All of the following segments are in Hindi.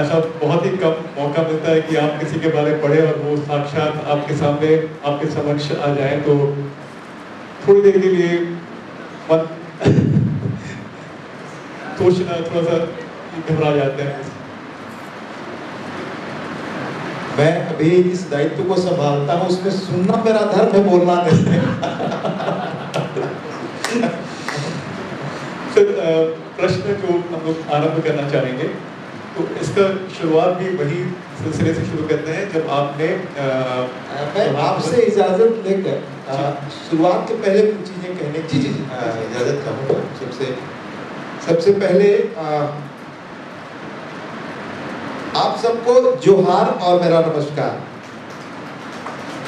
ऐसा बहुत ही कम मौका मिलता है कि आप किसी के बारे में पढ़े और वो साक्षात आपके सामने आपके समक्ष आ जाए, तो थोड़ी देर के लिए मन सोचना थोड़ा सा घबरा जाते हैं। मैं अभी इस दायित्व को संभालता हूँ, उसमें सुनना मेरा धर्म है, बोलना नहीं। फिर प्रश्न जो हम लोग आरंभ करना चाहेंगे, तो इसका शुरुआत भी वही सिलसिले से शुरू करते हैं जब आपने मैं आपसे इजाजत लेकर शुरुआत के पहले कुछ चीजें कहने की इजाजत चाहूँगा। सबसे पहले आप सबको जोहार और मेरा नमस्कार।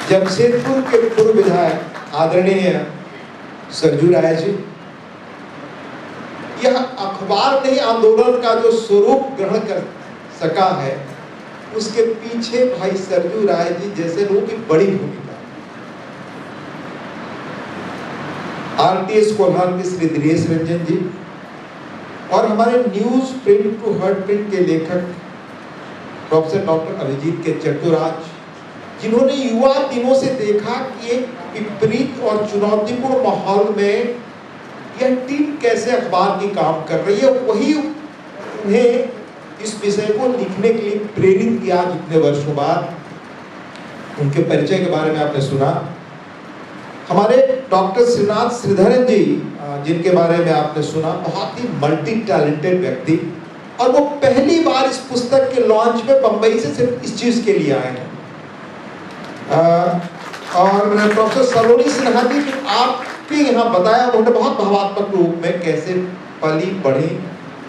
जमशेदपुर के पूर्व विधायक आदरणीय सरजू राय जी, यह अखबार नहीं आंदोलन का जो स्वरूप ग्रहण कर सका है, उसके पीछे भाई सरजू राय जी जैसे लोगों की बड़ी भूमिका। आरटीएस कोल्हान के श्री दिनेश रंजन जी और हमारे news print to hurt print के लेखक प्रोफेसर डॉक्टर अभिजीत के चट्टूराज, जिन्होंने युवा दिनों से देखा कि एक विपरीत और चुनौतीपूर्ण माहौल में यह टीम कैसे अखबार की काम कर रही है, वही उन्हें इस विषय को लिखने के लिए प्रेरित किया। जितने वर्षों बाद उनके परिचय के बारे में आपने सुना। हमारे डॉक्टर श्रीनाथ श्रीधरन जी, जिनके बारे में आपने सुना, बहुत ही मल्टी टैलेंटेड व्यक्ति, और वो पहली बार इस पुस्तक के लॉन्च में बंबई से सिर्फ इस चीज के लिए आए हैं। और प्रोफेसर सलोनी सिन्हा जी, आपके यहाँ बताया, उन्होंने बहुत भावात्मक रूप में कैसे पली बढ़ी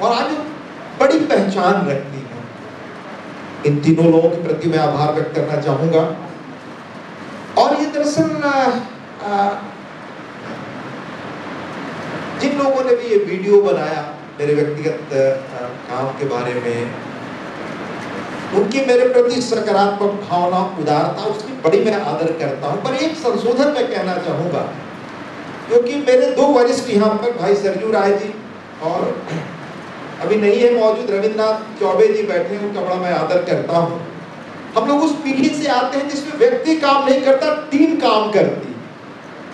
और आज बड़ी पहचान रखती है। इन तीनों लोगों के प्रति मैं आभार व्यक्त करना चाहूंगा। और ये दरअसल जिन लोगों ने भी ये वीडियो बनाया मेरे व्यक्तिगत काम के बारे में, उनकी मेरे प्रति सकारात्मक भावना, उदारता, उसकी बड़ी मैं आदर करता हूं। पर एक संशोधन मैं कहना चाहूंगा, क्योंकि मेरे दो वरिष्ठ यहाँ पर भाई सरजू राय जी और अभी नहीं है मौजूद रविंद्रनाथ चौबे जी बैठे हैं, उनका बड़ा मैं आदर करता हूं। हम लोग उस पीढ़ी से आते हैं जिसमें व्यक्ति काम नहीं करता, टीम काम करती।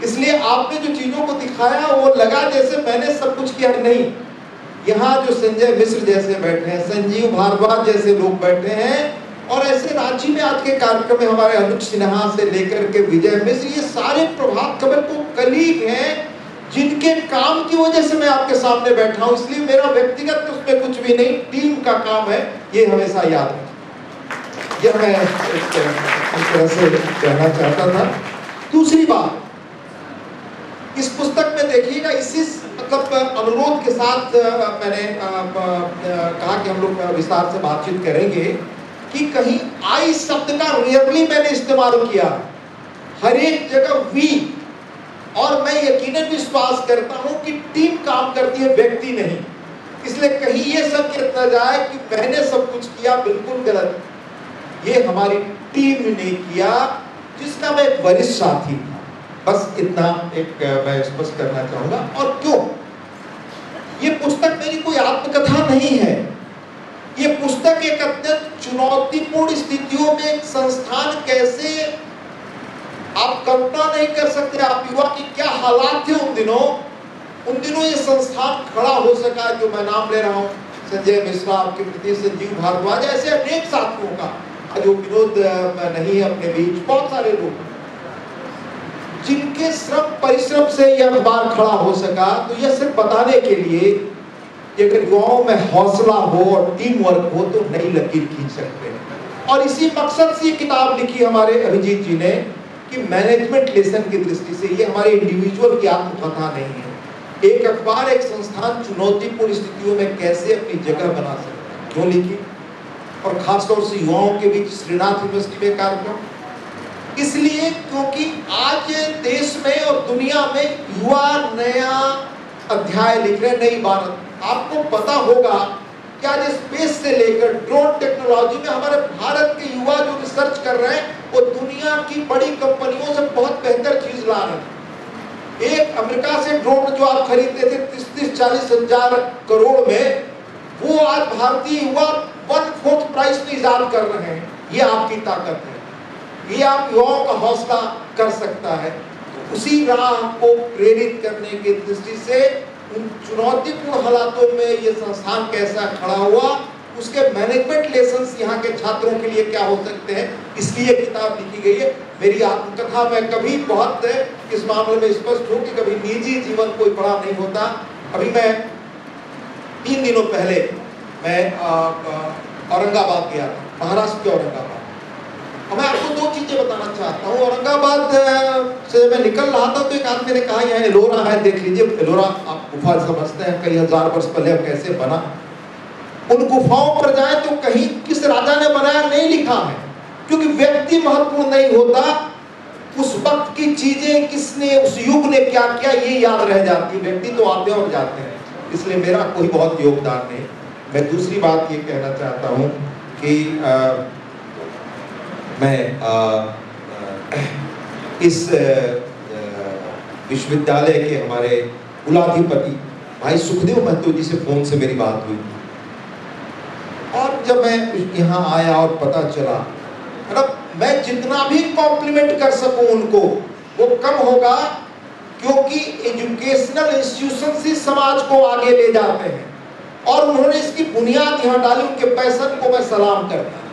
इसलिए आपने जो चीजों को दिखाया वो लगा जैसे मैंने सब कुछ किया, नहीं। यहाँ जो संजय मिश्र जैसे बैठे हैं, संजीव भारद्वाज जैसे लोग बैठे हैं, और ऐसे रांची में आज के कार्यक्रम में हमारे अनुज सिन्हा से लेकर के विजय मिश्र, ये सारे प्रभात खबर को कलीग हैं जिनके काम की वजह से मैं आपके सामने बैठा हूं। इसलिए मेरा व्यक्तिगत उसमें कुछ भी नहीं, टीम का काम है, ये हमेशा याद रखें। यह मैं इस तरह से कहना चाहता था। दूसरी बात, इस पुस्तक में देखिएगा, इसी मतलब अनुरोध के साथ मैंने कहा कि हम लोग विस्तार से बातचीत करेंगे कि कहीं आई शब्द का रेयरली मैंने इस्तेमाल किया, हर एक जगह वी। और मैं यकीनन विश्वास करता हूं कि टीम काम करती है, व्यक्ति नहीं। इसलिए कहीं ये संकेत न जाए कि मैंने सब कुछ किया, बिल्कुल गलत। ये हमारी टीम ने किया, जिसका मैं एक वरिष्ठ साथी था। बस इतना एक मैं स्पष्ट करना चाहूंगा। और क्यों ये पुस्तक मेरी कोई आत्मकथा नहीं है, ये पुस्तक एक अत्यंत चुनौतीपूर्ण स्थितियों में एक संस्थान कैसे, आप कल्पना नहीं कर सकते आप युवा की क्या हालात थे उन दिनों ये संस्थान खड़ा हो सका। जो मैं नाम ले रहा हूँ, संजय मिश्रा आपके प्रति, संजीव भारद्वाज, ऐसे अनेक साथियों का, जो विनोद नहीं है अपने बीच, बहुत सारे लोग जिनके श्रम परिश्रम से यह अखबार खड़ा हो सका। तो यह सिर्फ बताने के लिए कि अगर युवाओं में हौसला हो और टीम वर्क हो तो नई लकीर खींच सकते हैं। और इसी मकसद से ये किताब लिखी हमारे अभिजीत जी ने कि मैनेजमेंट लेसन की दृष्टि से, ये हमारे इंडिविजुअल की आत्मकथा नहीं है। एक अखबार, एक संस्थान चुनौतीपूर्ण स्थितियों में कैसे अपनी जगह बना सकता है, क्यों लिखी, और खासतौर से युवाओं के बीच श्रीनाथ यूनिवर्सिटी में कार्यक्रम। इसलिए क्योंकि आज देश में और दुनिया में युवा नया अध्याय लिख रहे, नई भारत। आपको पता होगा कि आज स्पेस से लेकर ड्रोन टेक्नोलॉजी में हमारे भारत के युवा जो रिसर्च कर रहे हैं, वो दुनिया की बड़ी कंपनियों से बहुत बेहतर चीज ला रहे हैं। एक अमेरिका से ड्रोन जो आप खरीदते थे 30-40 हजार करोड़ में, वो आज Bharatiya Yuva one fourth price में इजाद कर रहे हैं, ये आपकी ताकत है, ये आप युवाओं का हौसला कर सकता है। तो उसी राह को प्रेरित करने की दृष्टि से उन चुनौतीपूर्ण हालातों में ये संस्थान कैसा खड़ा हुआ, उसके मैनेजमेंट लेसन्स यहाँ के छात्रों के लिए क्या हो सकते हैं, इसलिए किताब लिखी गई है। मेरी आत्मकथा में कभी बहुत इस मामले में स्पष्ट हूँ कि कभी निजी जीवन कोई बड़ा नहीं होता। अभी मैं 3 दिनों पहले मैं औरंगाबाद गया था, महाराष्ट्र के औरंगाबाद। मैं आपको 2 चीजें बताना चाहता हूँ। औरंगाबाद से मैं निकल रहा था तो एक आदमी ने कहा यहाँ एलोरा है, देख लीजिए। एलोरा आप गुफा समझते हैं, कई हजार वर्ष पहले कैसे बना। उन गुफाओं पर जाए तो कहीं किस राजा ने बनाया नहीं लिखा है, क्योंकि व्यक्ति महत्वपूर्ण नहीं होता, उस वक्त की चीजें किसने, उस युग ने क्या किया, ये याद रह जाती। व्यक्ति तो आते और जाते हैं, इसलिए मेरा कोई बहुत योगदान नहीं। मैं दूसरी बात ये कहना चाहता हूँ कि मैं इस विश्वविद्यालय के हमारे कुलाधिपति भाई सुखदेव महतो जी से फोन से मेरी बात हुई, और जब मैं यहाँ आया और पता चला, मतलब मैं जितना भी कॉम्प्लीमेंट कर सकूं उनको वो कम होगा, क्योंकि एजुकेशनल इंस्टीट्यूशन से समाज को आगे ले जाते हैं और उन्होंने इसकी बुनियाद यहाँ डाली। उनके पैशन को मैं सलाम करता हूँ।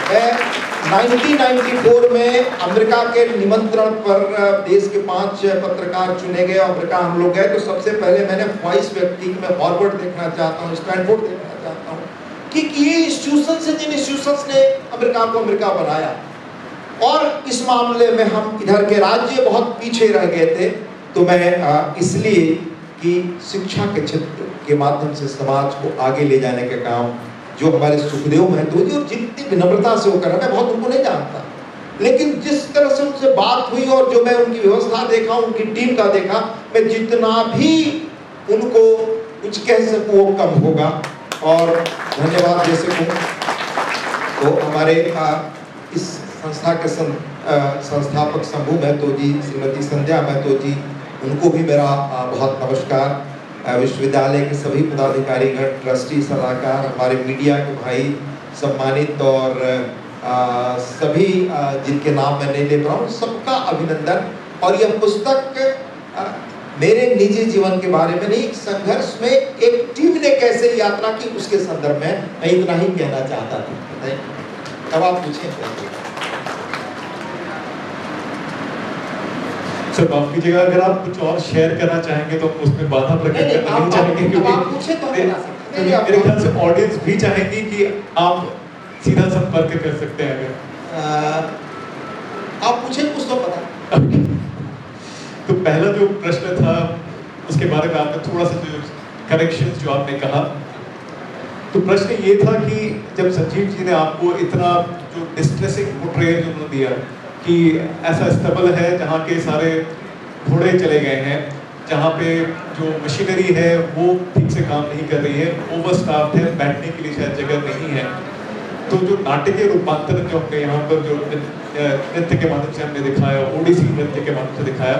मैं 1994 में अमेरिका के निमंत्रण पर देश के 5 पत्रकार चुने गए, अमेरिका हम लोग गए। तो सबसे पहले मैंने 22 व्यक्ति मैं हार्वर्ड देखना चाहता हूँ, स्टैनफोर्ड देखना चाहता हूँ कि ये इंस्टीट्यूशन से, जिन इंस्टीट्यूशंस ने अमेरिका को अमेरिका बनाया। और इस मामले में हम इधर के राज्य बहुत पीछे रह गए थे। तो मैं इसलिए कि शिक्षा के क्षेत्र के माध्यम से समाज को आगे ले जाने का काम जो हमारे सुखदेव महतो जी, और जितनी विनम्रता से वो कर रहे हैं, मैं बहुत उनको नहीं जानता, लेकिन जिस तरह से उनसे बात हुई और जो मैं उनकी व्यवस्था देखा, उनकी टीम का देखा, मैं जितना भी उनको कुछ कह सकूं वो कम होगा। और धन्यवाद दे सकूं तो हमारे इस संस्था के संस्थापक शंभू महतो जी, श्रीमती संध्या महतो जी, उनको भी मेरा बहुत नमस्कार। विश्वविद्यालय के सभी पदाधिकारीगण, ट्रस्टी, सलाहकार, हमारे मीडिया के भाई सम्मानित, और सभी जिनके नाम मैं नहीं ले पा रहा हूँ, सबका अभिनंदन। और यह पुस्तक मेरे निजी जीवन के बारे में नहीं, संघर्ष में एक टीम ने कैसे यात्रा की उसके संदर्भ में मैं इतना ही कहना चाहता था। अब आप पूछें। सर माफ कीजिएगा, अगर आप कुछ और शेयर करना चाहेंगे तो उसमें बाधा प्रकट करना नहीं चाहेंगे, क्योंकि मेरे ख्याल से ऑडियंस भी चाहेंगी कि आप सीधा संपर्क कर सकते हैं। अगर आप पूछे कुछ तो पता। तो पहला जो प्रश्न था उसके बारे में आपने थोड़ा सा जो करेक्शंस जो आपने कहा, तो प्रश्न ये था कि जब संजीव जी ने आपको इतना जो डिस्ट्रेसिंग पोर्ट्रेयल जो दिया कि ऐसा स्तबल है जहाँ के सारे घोड़े चले गए हैं, जहाँ पे जो मशीनरी है वो ठीक से काम नहीं कर रही है, ओवरस्टाफ्ड है, बैठने के लिए शायद जगह नहीं है। तो जो नाटकीय रूपांतरण जो हमने यहाँ पर जो नृत्य के माध्यम से हमने दिखाया, ओडिसी नृत्य के माध्यम से दिखाया,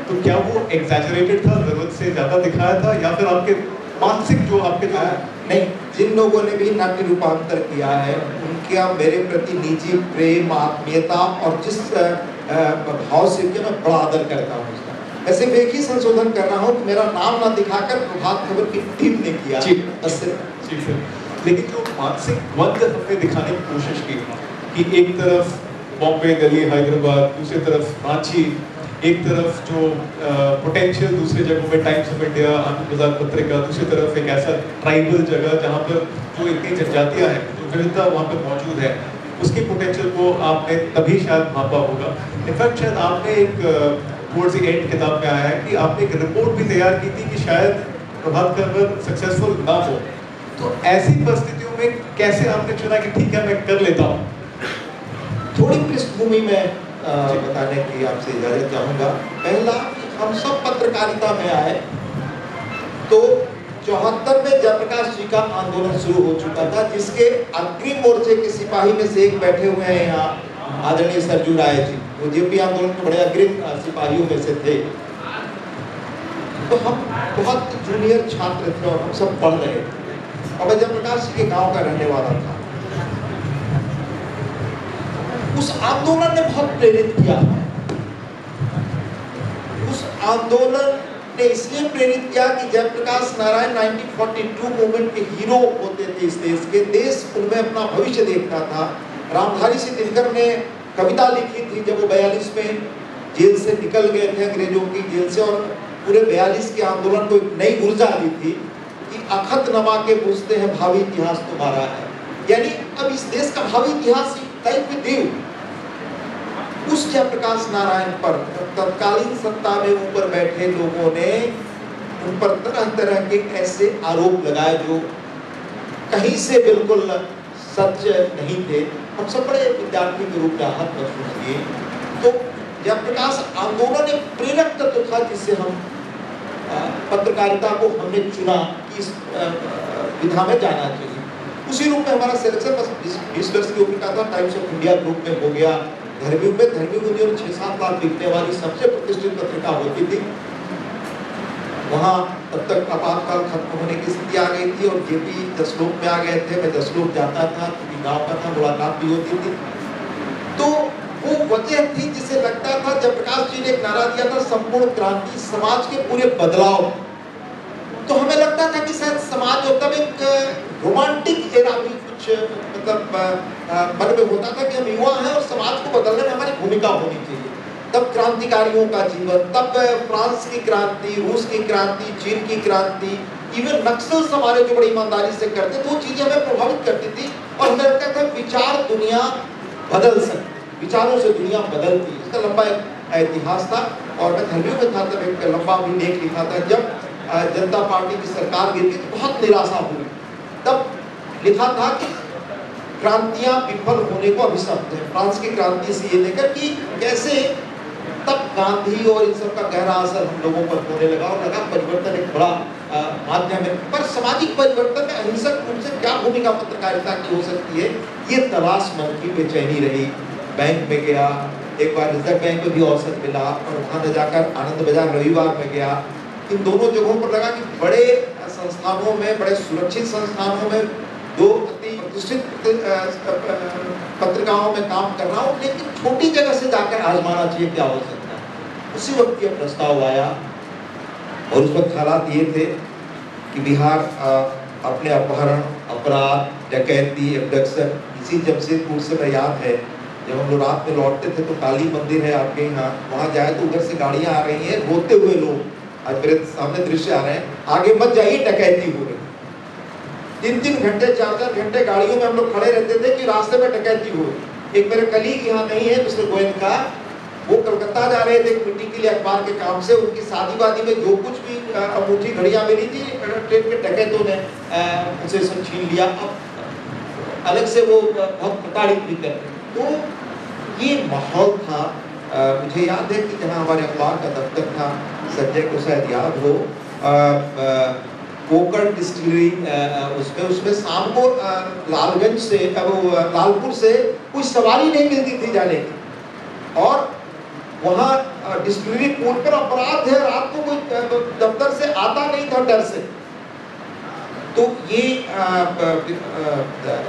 तो क्या वो एग्जैजरेटेड था, जरूरत से ज्यादा दिखाया था, या फिर आपके मानसिक जो आपके जो नहीं, जिन लोगों ने भी नाट्य रूपांतर किया है उनका मेरे प्रति निजी प्रेम, आत्मीयता और जिस भाव से किया, मैं बड़ा आदर करता हूँ उसका। मैं सिर्फ एक ही संशोधन कर रहा हूँ कि मेरा नाम ना दिखाकर प्रभात खबर की टीम ने किया। लेकिन जो मानसिक द्वंद हमने दिखाने की कोशिश की कि एक तरफ बॉम्बे, दिल्ली, हैदराबाद, दूसरी तरफ रांची, एक तरफ जो पोटेंशियल दूसरी जगहों में टाइम्स ऑफ इंडिया, आनंद बाजार पत्रिका, दूसरी तरफ एक ऐसा ट्राइबल जगह जहाँ पर जो इतनी जनजातियाँ हैं, जो विविधता वहाँ पर मौजूद है, उसकी पोटेंशियल को आपने तभी शायद भापा होगा। इनफैक्ट शायद आपने एक टुवर्ड्स द एंड किताब में आया है कि आपने एक रिपोर्ट भी तैयार की थी कि शायद प्रभात खबर सक्सेसफुल ना हो। तो ऐसी परिस्थितियों में कैसे आपने चुना कि ठीक है मैं कर लेता हूँ? थोड़ी पृष्ठभूमि में बताने की आपसे इजाजत चाहूँगा। पहला, हम सब पत्रकारिता में आए तो 74 में जयप्रकाश जी का आंदोलन शुरू हो चुका था, जिसके अग्रिम मोर्चे के सिपाही में से एक बैठे हुए हैं यहाँ, आदरणीय सरजू राय जी, वो जेपी आंदोलन के बड़े अग्रिम सिपाहियों में से थे। तो हम बहुत जूनियर छात्र थे और हम सब पढ़ रहे थे। और मैं जयप्रकाश जी के गांव का रहने वाला था। उस आंदोलन ने बहुत प्रेरित किया। उस आंदोलन ने इसलिए प्रेरित किया कि जयप्रकाश नारायण 1942 मूवमेंट के हीरो होते थे इस देश के। देश उनमें अपना भविष्य देखता था। रामधारी सिंह दिनकर ने कविता लिखी थी जब वो 42 में जेल से निकल गए थे, अंग्रेजों की जेल से, और पूरे 42 के आंदोलन को एक नई ऊर्जा दी थी कि अखत नमा के पूछते हैं भावी इतिहास तुम्हारा है। यानी अब इस देश का भावी इतिहास तय विद यू। उस जयप्रकाश नारायण पर तत्कालीन सत्ता में ऊपर बैठे लोगों ने उन पर तरह तरह के ऐसे आरोप लगाए जो कहीं से बिल्कुल सच नहीं थे। हम सब बड़े विद्यार्थी के रूप में आहत महसूस किए। तो जयप्रकाश आंदोलन एक प्रेरक तत्व था जिससे हम पत्रकारिता को हमने चुना कि इस विधा में जाना चाहिए। उसी रूप में हमारा सिलेक्शन बस 20 वर्ष की उम्र का था। टाइम्स ऑफ इंडिया ग्रुप में हो गया। धर्मी में 6-7 लाख बिकने वाली सबसे प्रतिष्ठित पत्रिका होती थी। वहाँ तब तक आपातकाल खत्म होने की स्थिति आ गई थी और जेपी जसलोक में आ गए थे। मैं जसलोक जाता था, क्योंकि गाँव का था, मुलाकात भी होती थी। तो वो वजह थी जिसे लगता था, जयप्रकाश जी ने एक नारा दिया था, संपूर्ण क्रांति, समाज के पूरे बदलाव। तो हमें लगता था कि शायद समाज जो तब एक रोमांटिक एरा भी कुछ मतलब मन में होता था कि हम युवा हैं और समाज को बदलने में हमारी भूमिका होनी चाहिए। तब क्रांतिकारियों का जीवन, तब फ्रांस की क्रांति, रूस की क्रांति, चीन की क्रांति, इवन नक्सल हमारे जो बड़ी ईमानदारी से करते थे, वो चीजें हमें प्रभावित करती थी। और हमें लगता था विचार दुनिया बदल सकती, विचारों से दुनिया बदलती। इसका लंबा एक इतिहास था। और मैं धर्मियों में था तब एक लंबा भी लेख लिखा था। जब जनता पार्टी की सरकार गिर गई तो बहुत निराशा हुई। तब लिखा था कि क्रांतियां विफल होने को अभिशप्त है। फ्रांस की क्रांति से ये लेकर कि कैसे तब गांधी और इन सब का गहरा असर हम लोगों पर होने लगा और लगा परिवर्तन एक बड़ा माध्यम है। पर सामाजिक परिवर्तन में अहिंसक रूप से क्या भूमिका पत्रकारिता की हो सकती है, ये तलाश मन की बेचैनी रही। बैंक में गया, एक बार रिजर्व बैंक में भी अवसर मिला और वहाँ न जाकर आनंद बाजार रविवार में गया। इन दोनों जगहों पर लगा कि बड़े संस्थानों में, बड़े सुरक्षित संस्थानों में, दो अति प्रतिष्ठित पत्रिकाओं में काम कर रहा हूँ, लेकिन छोटी जगह से जाकर आजमाना चाहिए क्या हो सकता है। उसी वक्त ये प्रस्ताव आया और उस वक्त हालात ये थे कि बिहार अपने अपहरण, अपराध, डकैती, एब्डक्शन, इसी जमशेदपुर से मैं याद है जब हम लोग रात में लौटते थे तो काली मंदिर है आपके यहाँ, वहाँ जाए तो उधर से गाड़ियाँ आ रही हैं, रोते हुए लोग, आज मेरे सामने दृश्य आ रहे हैं, आगे मत जाइए डकैती हो रही। 3-3 घंटे 4-4 घंटे गाड़ियों में हम लोग खड़े रहते थे कि रास्ते में डकैती हो रही। एक मेरे कलीग यहाँ नहीं है, मिस्टर गोयनका, वो कलकत्ता जा रहे थे मिट्टी के लिए अखबार के काम से। उनकी शादी वादी में जो कुछ भी अंगूठी घड़ियाँ मिली थी, ट्रेन के डकैतों ने उनसे सब छीन लिया। अब अलग से वो बहुत प्रताड़ित भी करते। तो ये माहौल था। मुझे याद है कि जहाँ हमारे अखबार का दफ्तर था, संजय को शायद याद हो, कोकर डिस्टिलरी, उसमें शाम को लालगंज से, वो लालपुर से कोई सवारी नहीं मिलती थी जाने की। और वहाँ डिस्टिलरी पुल पर अपराध है, रात को कोई दफ्तर से आता नहीं था डर से। तो ये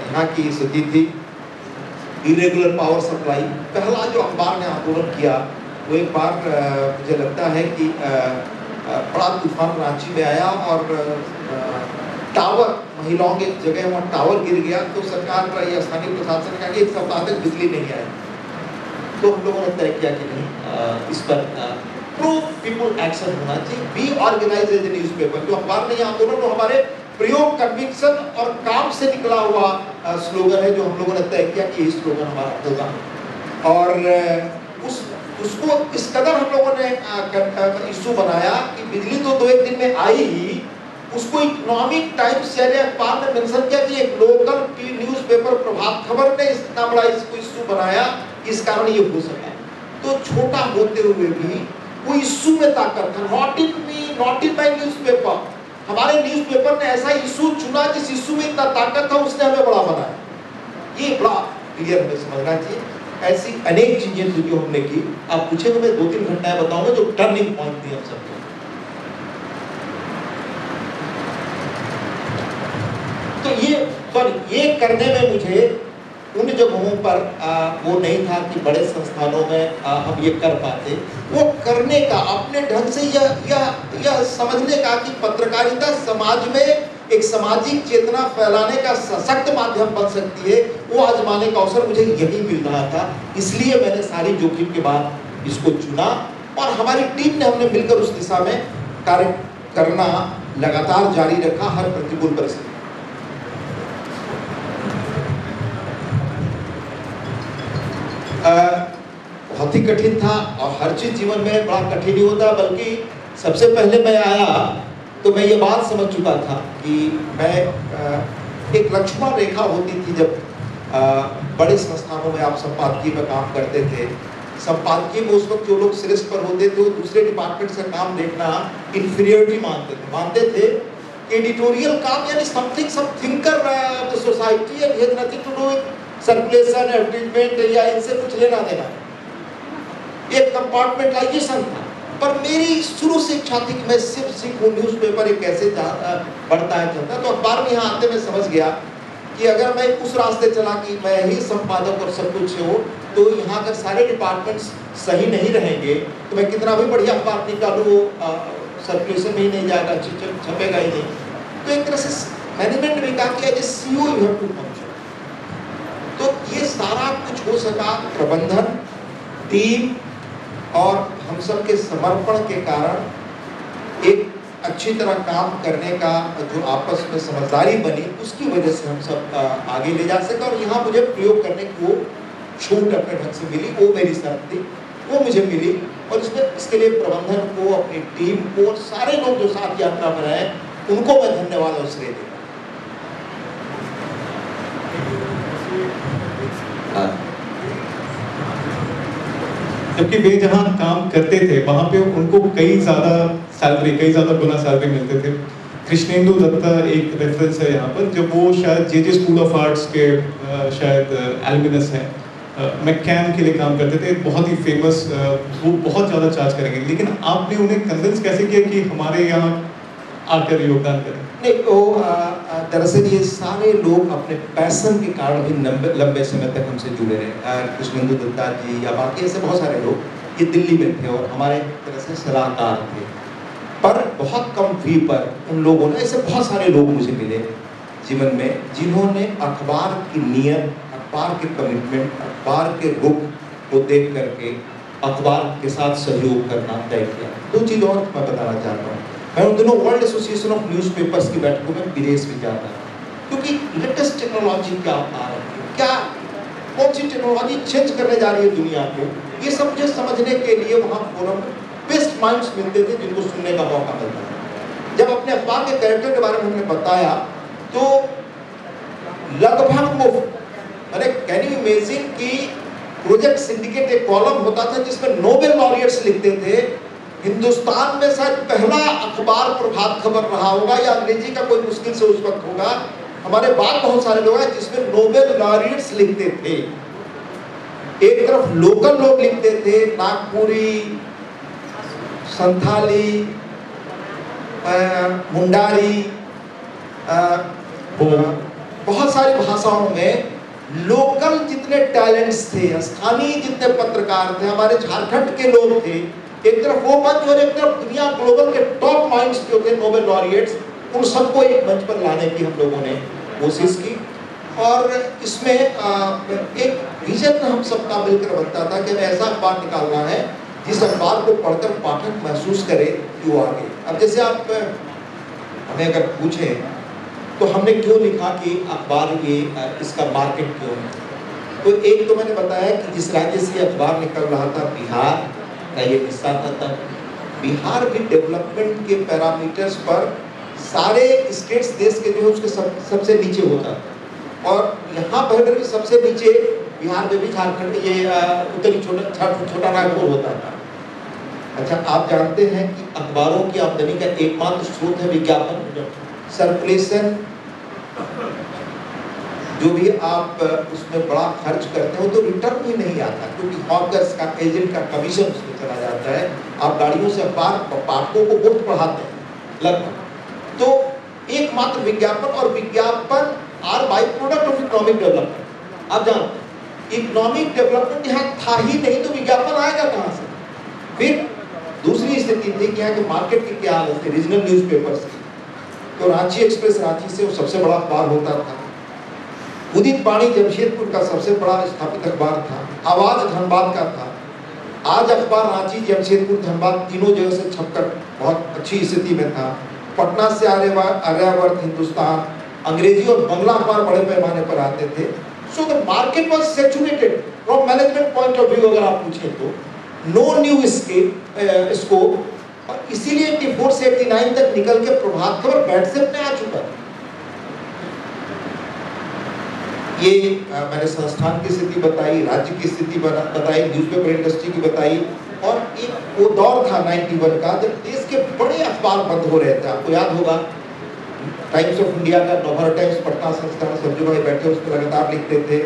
यहाँ की स्थिति थी। इरेगुलर पावर सप्लाई, पहला जो अखबार ने आंदोलन किया वो एक बार मुझे लगता है कि बड़ा तूफान रांची में आया और टावर, महिलाओं की जगह वहाँ टावर गिर गया। तो सरकार का या स्थानीय प्रशासन का एक सप्ताह तक बिजली नहीं आई। तो हम लोगों ने तय किया कि नहीं, इस पर प्रो पीपुल एक्शन होना चाहिए। Be organise as a newspaper. जो अखबार में आंदोलन वो हमारे प्रयोग, कन्विक्शन और काम से निकला हुआ स्लोगन है, जो हम लोगों ने तय किया कि ये स्लोगन हमारा होगा। और उसको इस कदर हम लोगों ने इशू बनाया कि बिजली तो 2-1 दिन में आई ही, उसको इकोनॉमिक टाइम्स यानी अखबार ने मेंशन किया कि एक लोकल न्यूज़पेपर प्रभात खबर ने इतना बड़ा इसको इशू बनाया, इस कारण ये हो सका। तो छोटा होते हुए भी वो इशू में ताकत था। Not in me, not in my newspaper. हमारे न्यूज़पेपर ने ऐसा इशू चुना जिस इशू में इतना ताकत था, उसने हमें बड़ा बनाया। ये बड़ा क्लियर हमें समझना चाहिए। ऐसी अनेक चीजें थी जो हमने की। आप पूछेंगे मैं 2-3 घटनाएं बताऊंगा जो टर्निंग पॉइंट थी हम सबको। तो ये करने में मुझे उन जगहों पर वो नहीं था कि बड़े संस्थानों में हम ये कर पाते। वो करने का अपने ढंग से यह समझने का कि पत्रकारिता समाज में एक सामाजिक चेतना फैलाने का सशक्त माध्यम बन सकती है, वो आजमाने का अवसर मुझे यही मिल रहा था। इसलिए मैंने सारी जोखिम के बाद इसको चुना और हमारी टीम ने हमने मिलकर उस दिशा में कार्य करना लगातार जारी रखा हर प्रतिकूल परिस्थिति। बहुत ही कठिन था और हर चीज जीवन में बड़ा कठिन ही होता, बल्कि सबसे पहले मैं आया तो मैं ये बात समझ चुका था कि मैं एक लक्ष्मण रेखा होती थी जब बड़े संस्थानों में आप संपादकीय में काम करते थे। संपादकीय में उस वक्त जो लोग श्रेष्ठ पर होते थे वो दूसरे डिपार्टमेंट से काम देखना इंफीरियरिटी मानते थे कि एडिटोरियल काम यानी something some thinker of the society and has nothing to do with circulation advertisement या इनसे कुछ लेना देना। एक कंपार्टमेंटलाइजेशन था। पर मेरी शुरू से इच्छा थी कि मैं सिर्फ सीखूं न्यूज़पेपर एक कैसे बढ़ता है चलता। तो अखबार में यहाँ आते मैं समझ गया कि अगर मैं उस रास्ते चला कि मैं ही संपादक और सब कुछ हो, तो यहाँ अगर सारे डिपार्टमेंट्स सही नहीं रहेंगे तो मैं कितना भी बढ़िया अखबार निकालूँ वो सर्कुलेशन में ही नहीं जाएगा, छपेगा ही नहीं। तो एक तरह से मैनेजमेंट ने कहा कि as a CEO you have to function. तो ये सारा कुछ हो सका प्रबंधन, टीम और हम सब के समर्पण के कारण। एक अच्छी तरह काम करने का जो आपस में समझदारी बनी, उसकी वजह से हम सब आगे ले जा सके। और यहाँ मुझे प्रयोग करने की वो छूट अपने ढंग से मिली, वो मेरी शर्त थी, वो मुझे मिली। और इसके लिए प्रबंधन को, अपनी टीम को और सारे लोग जो साथ यात्रा में रहे उनको मैं धन्यवाद और श्रेय देता। जबकि वे जहाँ काम करते थे वहाँ पे उनको कई ज़्यादा गुना सैलरी मिलते थे। कृष्णेंदु दत्ता एक रेफरेंस है यहाँ पर, जब वो शायद जे स्कूल ऑफ आर्ट्स के शायद एल्युमिनस हैं, मैकैन के लिए काम करते थे, बहुत ही फेमस। वो बहुत ज़्यादा चार्ज करेंगे, लेकिन आपने उन्हें कन्विंस कैसे किया कि हमारे यहाँ आकर योगदान करें? नहीं, वो दरअसल ये सारे लोग अपने पैशन के कारण भी लंबे समय तक हमसे जुड़े रहे। कृष्णेंदु दत्ता जी या बाकी ऐसे बहुत सारे लोग ये दिल्ली में थे और हमारे तरह से सलाहकार थे। पर बहुत कम फी पर उन लोगों ने, ऐसे बहुत सारे लोग मुझे मिले जीवन में जिन्होंने अखबार की नीयत, अखबार के कमिटमेंट, अखबार के रुख को देख करके अखबार के साथ सहयोग करना तय किया। दो चीज़ और मैं बताना चाहता हूँ। मैं उन दिनों वर्ल्ड एसोसिएशन ऑफ न्यूज़पेपर्स की बैठकों में विदेश भी जाता था, क्योंकि लेटेस्ट टेक्नोलॉजी क्या आ रही है, क्या कौन सी टेक्नोलॉजी चेंज करने जा रही है दुनिया को, ये सब मुझे समझने के लिए वहाँ फोरम बेस्ट माइंड्स मिलते थे जिनको सुनने का मौका मिलता था। जब अपने अखबार के कैरेक्टर के बारे में हमने बताया तो लगभग मुफ्त, अरे कैन यू इमेजिन कि प्रोजेक्ट सिंडिकेट एक कॉलम होता था जिसमें नोबेल लॉरियट्स लिखते थे। हिंदुस्तान में शायद पहला अखबार प्रभात खबर रहा होगा या अंग्रेजी का कोई मुश्किल से उस वक्त होगा। हमारे बाद बहुत सारे लोग हैं जिसमें नोबेल लॉरियट्स लिखते थे। एक तरफ लोकल लोग लिखते थे, नागपुरी, संथाली, मुंडारी, बहुत सारी भाषाओं में लोकल जितने टैलेंट्स थे, स्थानीय जितने पत्रकार थे, हमारे झारखंड के लोग थे। एक तरफ वो मंच और एक तरफ दुनिया ग्लोबल के टॉप माइंड्स जो थे नोबेल लॉरियट्स, उन सबको एक मंच पर लाने की हम लोगों ने कोशिश की। और इसमें एक विजन हम सबका मिलकर बनता था कि हमें ऐसा अखबार निकालना है जिस अखबार को पढ़कर पाठक महसूस करे कि वो आगे। अब जैसे आप हमें अगर पूछें तो हमने क्यों लिखा कि अखबार ये इसका मार्केट क्यों है, तो एक तो मैंने बताया कि जिस राज्य से अखबार निकल रहा था बिहार का ये हिस्सा था, तब बिहार भी डेवलपमेंट के पैरामीटर्स पर सारे स्टेट्स देश के जो उसके सबसे नीचे होता था। और यहाँ पर भी सबसे नीचे बिहार में भी झारखंड ये उत्तरी छोटा नागपुर होता था। अच्छा, आप जानते हैं कि अखबारों की आमदनी का एकमात्र स्रोत है विज्ञापन, सर्कुलेशन। जो भी आप उसमें बड़ा खर्च करते हो तो रिटर्न ही नहीं आता, क्योंकि हॉकर्स का, एजेंट का कमीशन उसमें चला जाता है। आप गाड़ियों से अखबार पाठकों को मुफ्त पढ़ाते हैं लगभग। तो एकमात्र विज्ञापन, और विज्ञापन are by product of economic development. आप जानते इकोनॉमिक डेवलपमेंट यहाँ था ही नहीं तो विज्ञापन आएगा कहाँ से? फिर दूसरी स्थिति थी कि यहाँ के मार्केट की क्या हालत थी, रीजनल न्यूज़पेपर्स की। तो रांची एक्सप्रेस रांची से वो सबसे बड़ा अखबार होता था, उदित वाणी जमशेदपुर का सबसे बड़ा स्थापित अखबार था, आवाज धनबाद का था। आज अखबार रांची, जमशेदपुर, धनबाद तीनों जगह से छपकर बहुत अच्छी स्थिति में था। पटना से आर्यावर्त, हिंदुस्तान, अंग्रेजी और बंगला अखबार बड़े पैमाने पर आते थे। So the market was saturated from management point of view. अगर आप पूछें तो नो न्यू स्कोप, और इसीलिए 84 से 89 तक निकल के प्रभात खबर बैठ से अपने आ चुका है। ये मैंने संस्थान की स्थिति बताई, राज्य की स्थिति बताई, न्यूज़पेपर इंडस्ट्री की बताई, और एक वो दौर था 91 का जब देश के बड़े अखबार बंद हो रहे थे। आपको याद होगा टाइम्स ऑफ इंडिया का, नवभारत टाइम्स, पटना संस्थान, संजू भाई बैठे उस पर लगातार लिखते थे।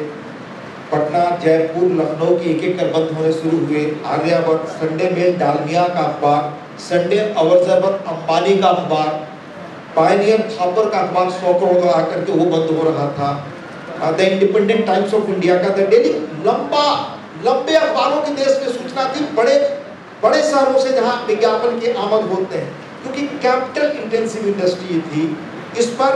पटना, जयपुर, लखनऊ के एक कर बंद होने शुरू हुए। आर्यावर्त, संडे मेल डालमिया का अखबार, संडे अवर्जबर अंबानी का अखबार, पायनियर थापर का अखबार 100 करोड़ का आकर के वो बंद हो रहा था। The independent times of India का, द डेली, लंबे अखबारों के देश में सूचना थी। बड़े शहरों से जहां विज्ञापन के आमद होते हैं, क्योंकि कैपिटल इंटेंसिव इंडस्ट्री थी, इस पर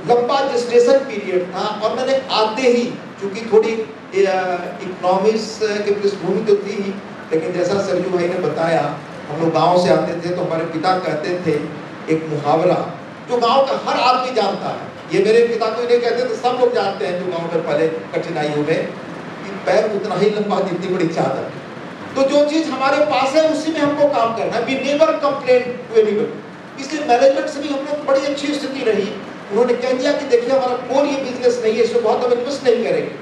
लंबा जेस्टेशन पीरियड था। और मैंने आते ही, चूंकि थोड़ी इकोनॉमिक्स की पृष्ठभूमि तो थी ही, लेकिन जैसा सरजू भाई ने बताया, हम लोग गांव से आते थे तो हमारे पिता कहते थे एक मुहावरा जो गांव का हर आदमी जानता है। ये मेरे पिता को इन्हें कहते थे, सब लोग जानते हैं जो गांव में पहले कठिनाइयों में, कि पैर उतना ही लंबा जितनी बड़ी चादर। तो जो चीज हमारे पास है उसी में हमको काम करना है। We never complain to anybody. इसलिए मैनेजमेंट से भी हम लोग बड़ी अच्छी स्थिति रही। उन्होंने कह दिया कि देखिए हमारा कोई ये बिजनेस नहीं है, इसमें बहुत हम इन्वेस्ट नहीं करेंगे।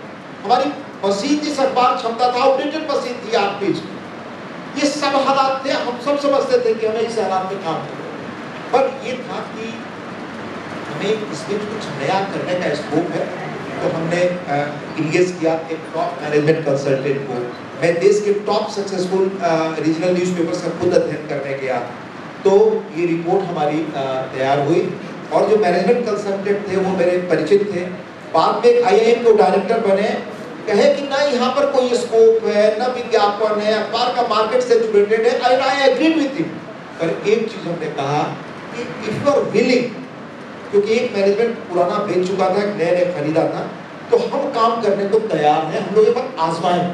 हमारी मशीन जिस अखबार क्षमता था, आउटडेटेड मशीन थी 8 पेज की। ये सब हालात थे, हम सब समझते थे कि हमें इस हालात में काम करना है। पर ये था कि हमें इसमें कुछ नया करने का स्कोप है, तो हमने इंगेज किया एक टॉप मैनेजमेंट कंसल्टेंट को। मैं देश के टॉप सक्सेसफुल रीजनल न्यूज़पेपर्स का खुद अध्ययन करने गया, तो ये रिपोर्ट हमारी तैयार हुई। और जो मैनेजमेंट कंसल्टेंट थे वो मेरे परिचित थे। बाद में IIM के डायरेक्टर बने, कहे कि ना यहाँ पर कोई स्कोप है, ना विज्ञापन है, अखबार का मार्केट सैचुरेटेड है। And I agreed with him. पर एक चीज हमने कहा कि इफ यू आर विलिंग, क्योंकि एक मैनेजमेंट पुराना बेच चुका था, नए खरीदा था, तो हम काम करने को तैयार हैं, हम लोग ये बात आजमाएं।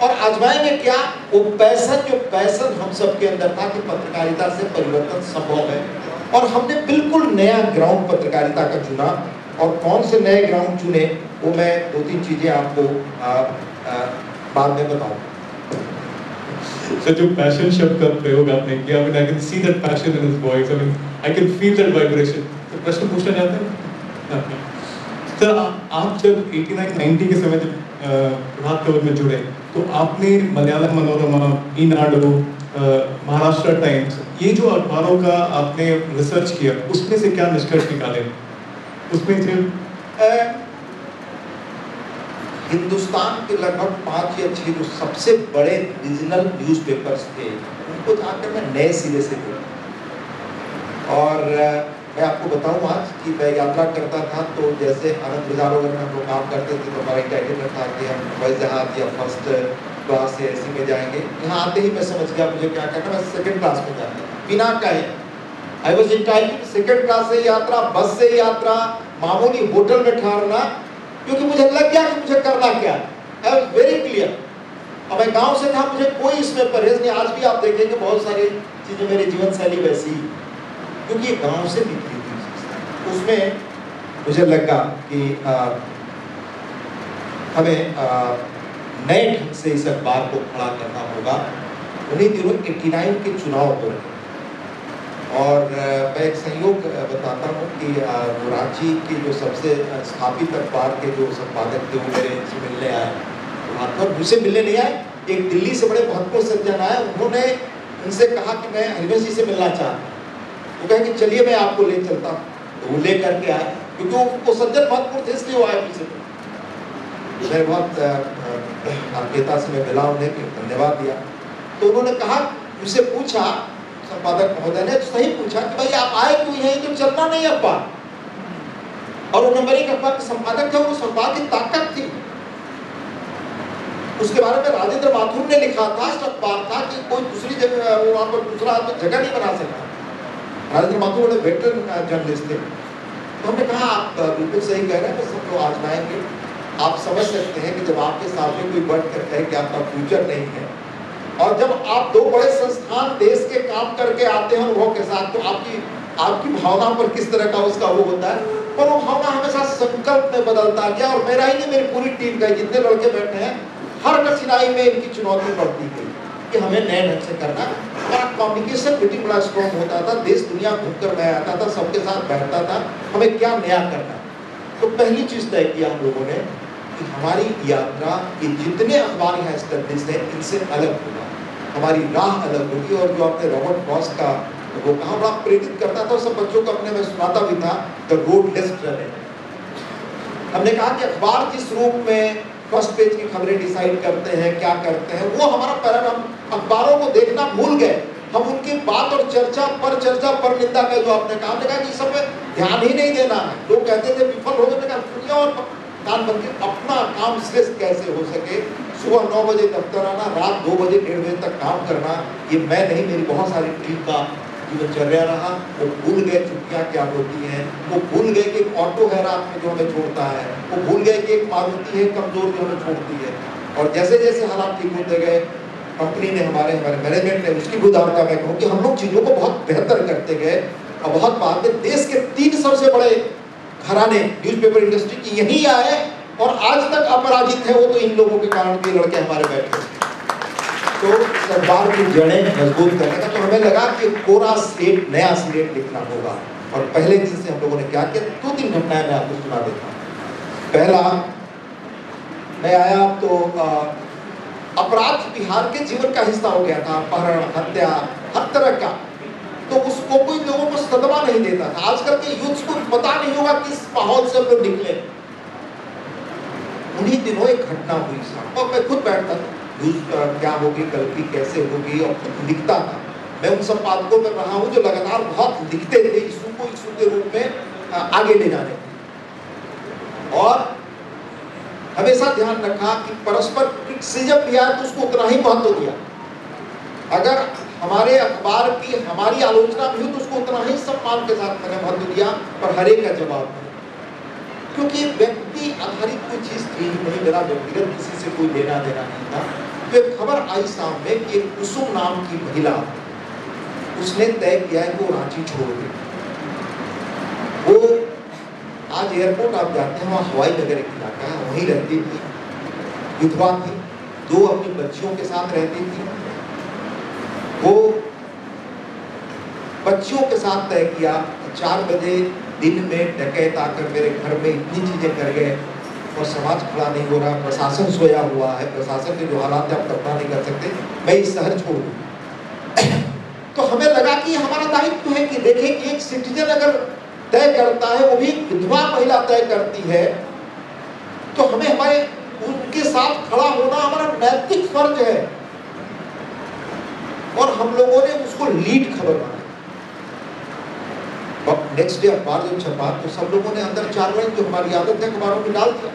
और आजमाएंगे क्या? वो पैशन हम सबके अंदर था कि पत्रकारिता से परिवर्तन संभव है। और हमने बिल्कुल नया ग्राउंड पत्रकारिता का चुना। और कौन से नए ग्राउंड चुने, वो मैं 2-3 चीजें आपको बाद में बताऊं। So जो पैशन शब्द का प्रयोग आपने किया, I can see that passion in his voice. I can feel that vibration. तो प्रश्न पूछना चाहते हैं? सर, आप जब 89-90 के समय जब प्रभात खबर में जुड़े, तो आपने मलयालम मनोरमा, ईनाडु, महाराष्ट्र टाइम्स, ये जो अखबारों का आपने रिसर्च किया, उसमें से क्या निष्कर्ष निकाले? उसमें से हिंदुस्तान के लगभग 5 या 6 जो सबसे बड़े रीजनल न्यूज़पेपर्स थे, उनको जाकर मैं नए सिरे से देखा। और मैं आपको बताऊं आज कि मैं यात्रा करता था, तो जैसे आनंद विहार वगैरह में हम लोग काम करते थे, तो हमारा टाइटल था कि हम हवाई जहाज या फर्स्ट क्लास से ऐसी में जाएंगे। यहाँ आते ही मैं समझ गया मुझे क्या करना, मैं सेकंड क्लास में जाता बिना कहे। I was entitled second class से यात्रा, बस से यात्रा, मामूली होटल में ठहरना, क्योंकि मुझे लग गया कि मुझे करना क्या है। I was very clear. और मैं गाँव से था, मुझे कोई इसमें परहेज नहीं। आज भी आप देखेंगे बहुत सारी चीज़ें मेरी जीवन शैली वैसी, क्योंकि गांव से निकली थी। उसमें मुझे लगा कि हमें नए ढंग से इस अखबार को खड़ा करना होगा। उन्हीं दिनों 89 के चुनाव हो रहे, और मैं एक संयोग बताता हूँ कि रांची के जो सबसे स्थापित अखबार के जो संपादक थे, वो मेरे से मिलने आए। और मुझसे मिलने नहीं आए, एक दिल्ली से बड़े महत्वपूर्ण सज्जन आए। उन्होंने उनसे कहा कि मैं हरिवंश जी से मिलना चाहता हूँ। वो कहे कि चलिए मैं आपको ले चलता हूँ। तो वो ले करके आए, क्योंकि वो सज्जन महत्वपूर्ण थे, इसलिए वो आए पीछे। मैं बहुत आत्मीयता से मैं मिला, उन्हें धन्यवाद दिया। तो उन्होंने कहा, मुझसे पूछा संपादक महोदय ने सही पूछा कि भाई आप आए क्यों यहीं, तो चलना नहीं अखबार। और वो नंबर 1 अखबार के संपादक थे, वो अखबार की ताकत थी। उसके बारे में राजेंद्र माथुर ने लिखा था, अखबार था कि कोई दूसरी जगह वहां पर दूसरा आदमी जगह नहीं बना सका। राजेंद्र माथुर बड़े वेटरन जर्नलिस्ट थे। तो हमने कहा आप बिल्कुल सही कह रहे हैं, सब लोग आजमाएंगे। आप समझ सकते हैं कि जब आपके सामने कोई बढ़ कर कहे कि आपका फ्यूचर नहीं है, और जब आप 2 बड़े संस्थान देश के काम करके आते हैं अनुभव के साथ, तो आपकी भावना पर किस तरह का उसका वो होता है। पर वो भावना हमेशा संकल्प में बदलता गया, और मेरा ही नहीं, मेरी पूरी टीम का, जितने लड़के बैठे हैं, हर कठिनाई में इनकी चुनौती बढ़ती गई कि हमें नए ढंग से करना। हमारा कम्युनिकेशन मीटिंग बड़ा स्ट्रॉन्ग होता था, देश दुनिया घूमकर मैं आता था, सबके साथ बैठता था, हमें क्या नया करना। तो पहली चीज तय किया हम लोगों ने कि हमारी यात्रा, ये जितने अखबार यहाँ एस्टेब्लिश हैं, इनसे अलग होगा, हमारी राह अलग होगी। और जो आपने रॉबर्ट फ्रॉस्ट का वो कहा, बड़ा प्रेरित करता था, सब बच्चों को अपने में सुनाता भी था, द रोड लेस ट्रेवल्ड। हमने कहा कि अखबार जिस रूप में फर्स्ट पेज की खबरें डिसाइड करते हैं, क्या करते हैं, वो हमारा पैराडाइम, हम अखबारों को देखना भूल गए। हम उनकी बात और चर्चा पर निंदा का जो आपने कहा, कि सब में ध्यान ही नहीं देना है। लोग कहते थे विफल हो गए, और कान बंद के अपना काम श्रेष्ठ कैसे हो सके। सुबह 9 बजे दफ्तर आना, रात 2 बजे 1:30 बजे तक काम करना, ये मैं नहीं, मेरी बहुत सारी टीम का जीवनचर्या रहा। वो भूल गए छुट्टियां क्या होती हैं, वो भूल गए कि एक ऑटो है रात में जो हमें छोड़ता है, वो भूल गए कि एक मारुति है कमजोर जो हमें छोड़ती है। और जैसे जैसे हालात ठीक होते गए, कंपनी ने हमारे मैनेजमेंट ने, उसकी भी उदारता मैं कहूँ कि हम लोग चीजों को बहुत बेहतर करते गए। और बहुत बाद में देश के 3 सबसे बड़े घराने न्यूज़पेपर इंडस्ट्री की यही आए, और आज तक अपराजित है वो, तो इन लोगों के कारण के लड़के हमारे बैठे। तो अखबार की जड़ें मजबूत करने का, तो हमें लगा कि कोरा स्लेट, नया स्लेट लिखना होगा। और पहले दिन से हम लोगों ने क्या किया, 2-3 घटनाएं मैं आपको सुना देता हूँ। पहला, मैं आया तो अपराध बिहार के जीवन का हिस्सा हो गया था, अपहरण, हत्या, हर तरह का। तो उसको कोई लोगों को सदमा नहीं देता था। आजकल के यूथ को पता नहीं होगा किस माहौल से हम लोग निकले। उन्हीं दिनों एक घटना हुई साहब, और मैं खुद बैठता था, क्या होगी, कल की कैसे होगी, और खुद लिखता था। मैं उन संपादकों में रहा हूँ जो लगातार बहुत लिखते थे इशू को इशू के रूप में आगे ले जाने, और हमेशा ध्यान रखा कि परस्पर क्रिटिसिज्म भी आए तो उसको उतना ही महत्व दिया। अगर हमारे अखबार की हमारी आलोचना भी हो तो उसको उतना ही सम्मान के साथ मैंने महत्व दिया, और हर एक का जवाब दिया। क्योंकि व्यक्ति आधारित कोई चीज थी नहीं, मेरा व्यक्तिगत किसी से कोई लेना देना नहीं था। तो एक खबर आई सामने कि एक कुसुम नाम की महिला, उसने तय किया है कि वो रांची छोड़ दे। वो आज एयरपोर्ट आप जाते हैं, वहाँ हवाई नगर एक इलाका है, वहीं रहती थी, विधवा थी, 2 अपनी बच्चियों के साथ रहती थी। वो बच्चियों के साथ तय किया, 4 बजे दिन में डकैत आकर मेरे घर में इतनी चीजें कर गए, और समाज खड़ा नहीं हो रहा, प्रशासन सोया हुआ है, प्रशासन के जो हालात है आप कल्पना नहीं कर सकते, मैं इस शहर छोड़ दूं। तो हमें लगा कि हमारा दायित्व है कि देखें कि एक सिटीजन अगर तय करता है, वो भी विधवा महिला तय करती है, तो हमें हमारे उनके साथ खड़ा होना हमारा नैतिक फर्ज है। और हम लोगों ने उसको लीड खबर बनाई। नेक्स्ट डे अखबार जब छपा तो सब लोगों ने अंदर 4 लाइन जो हमारी आदत है अखबारों में डाल दिया,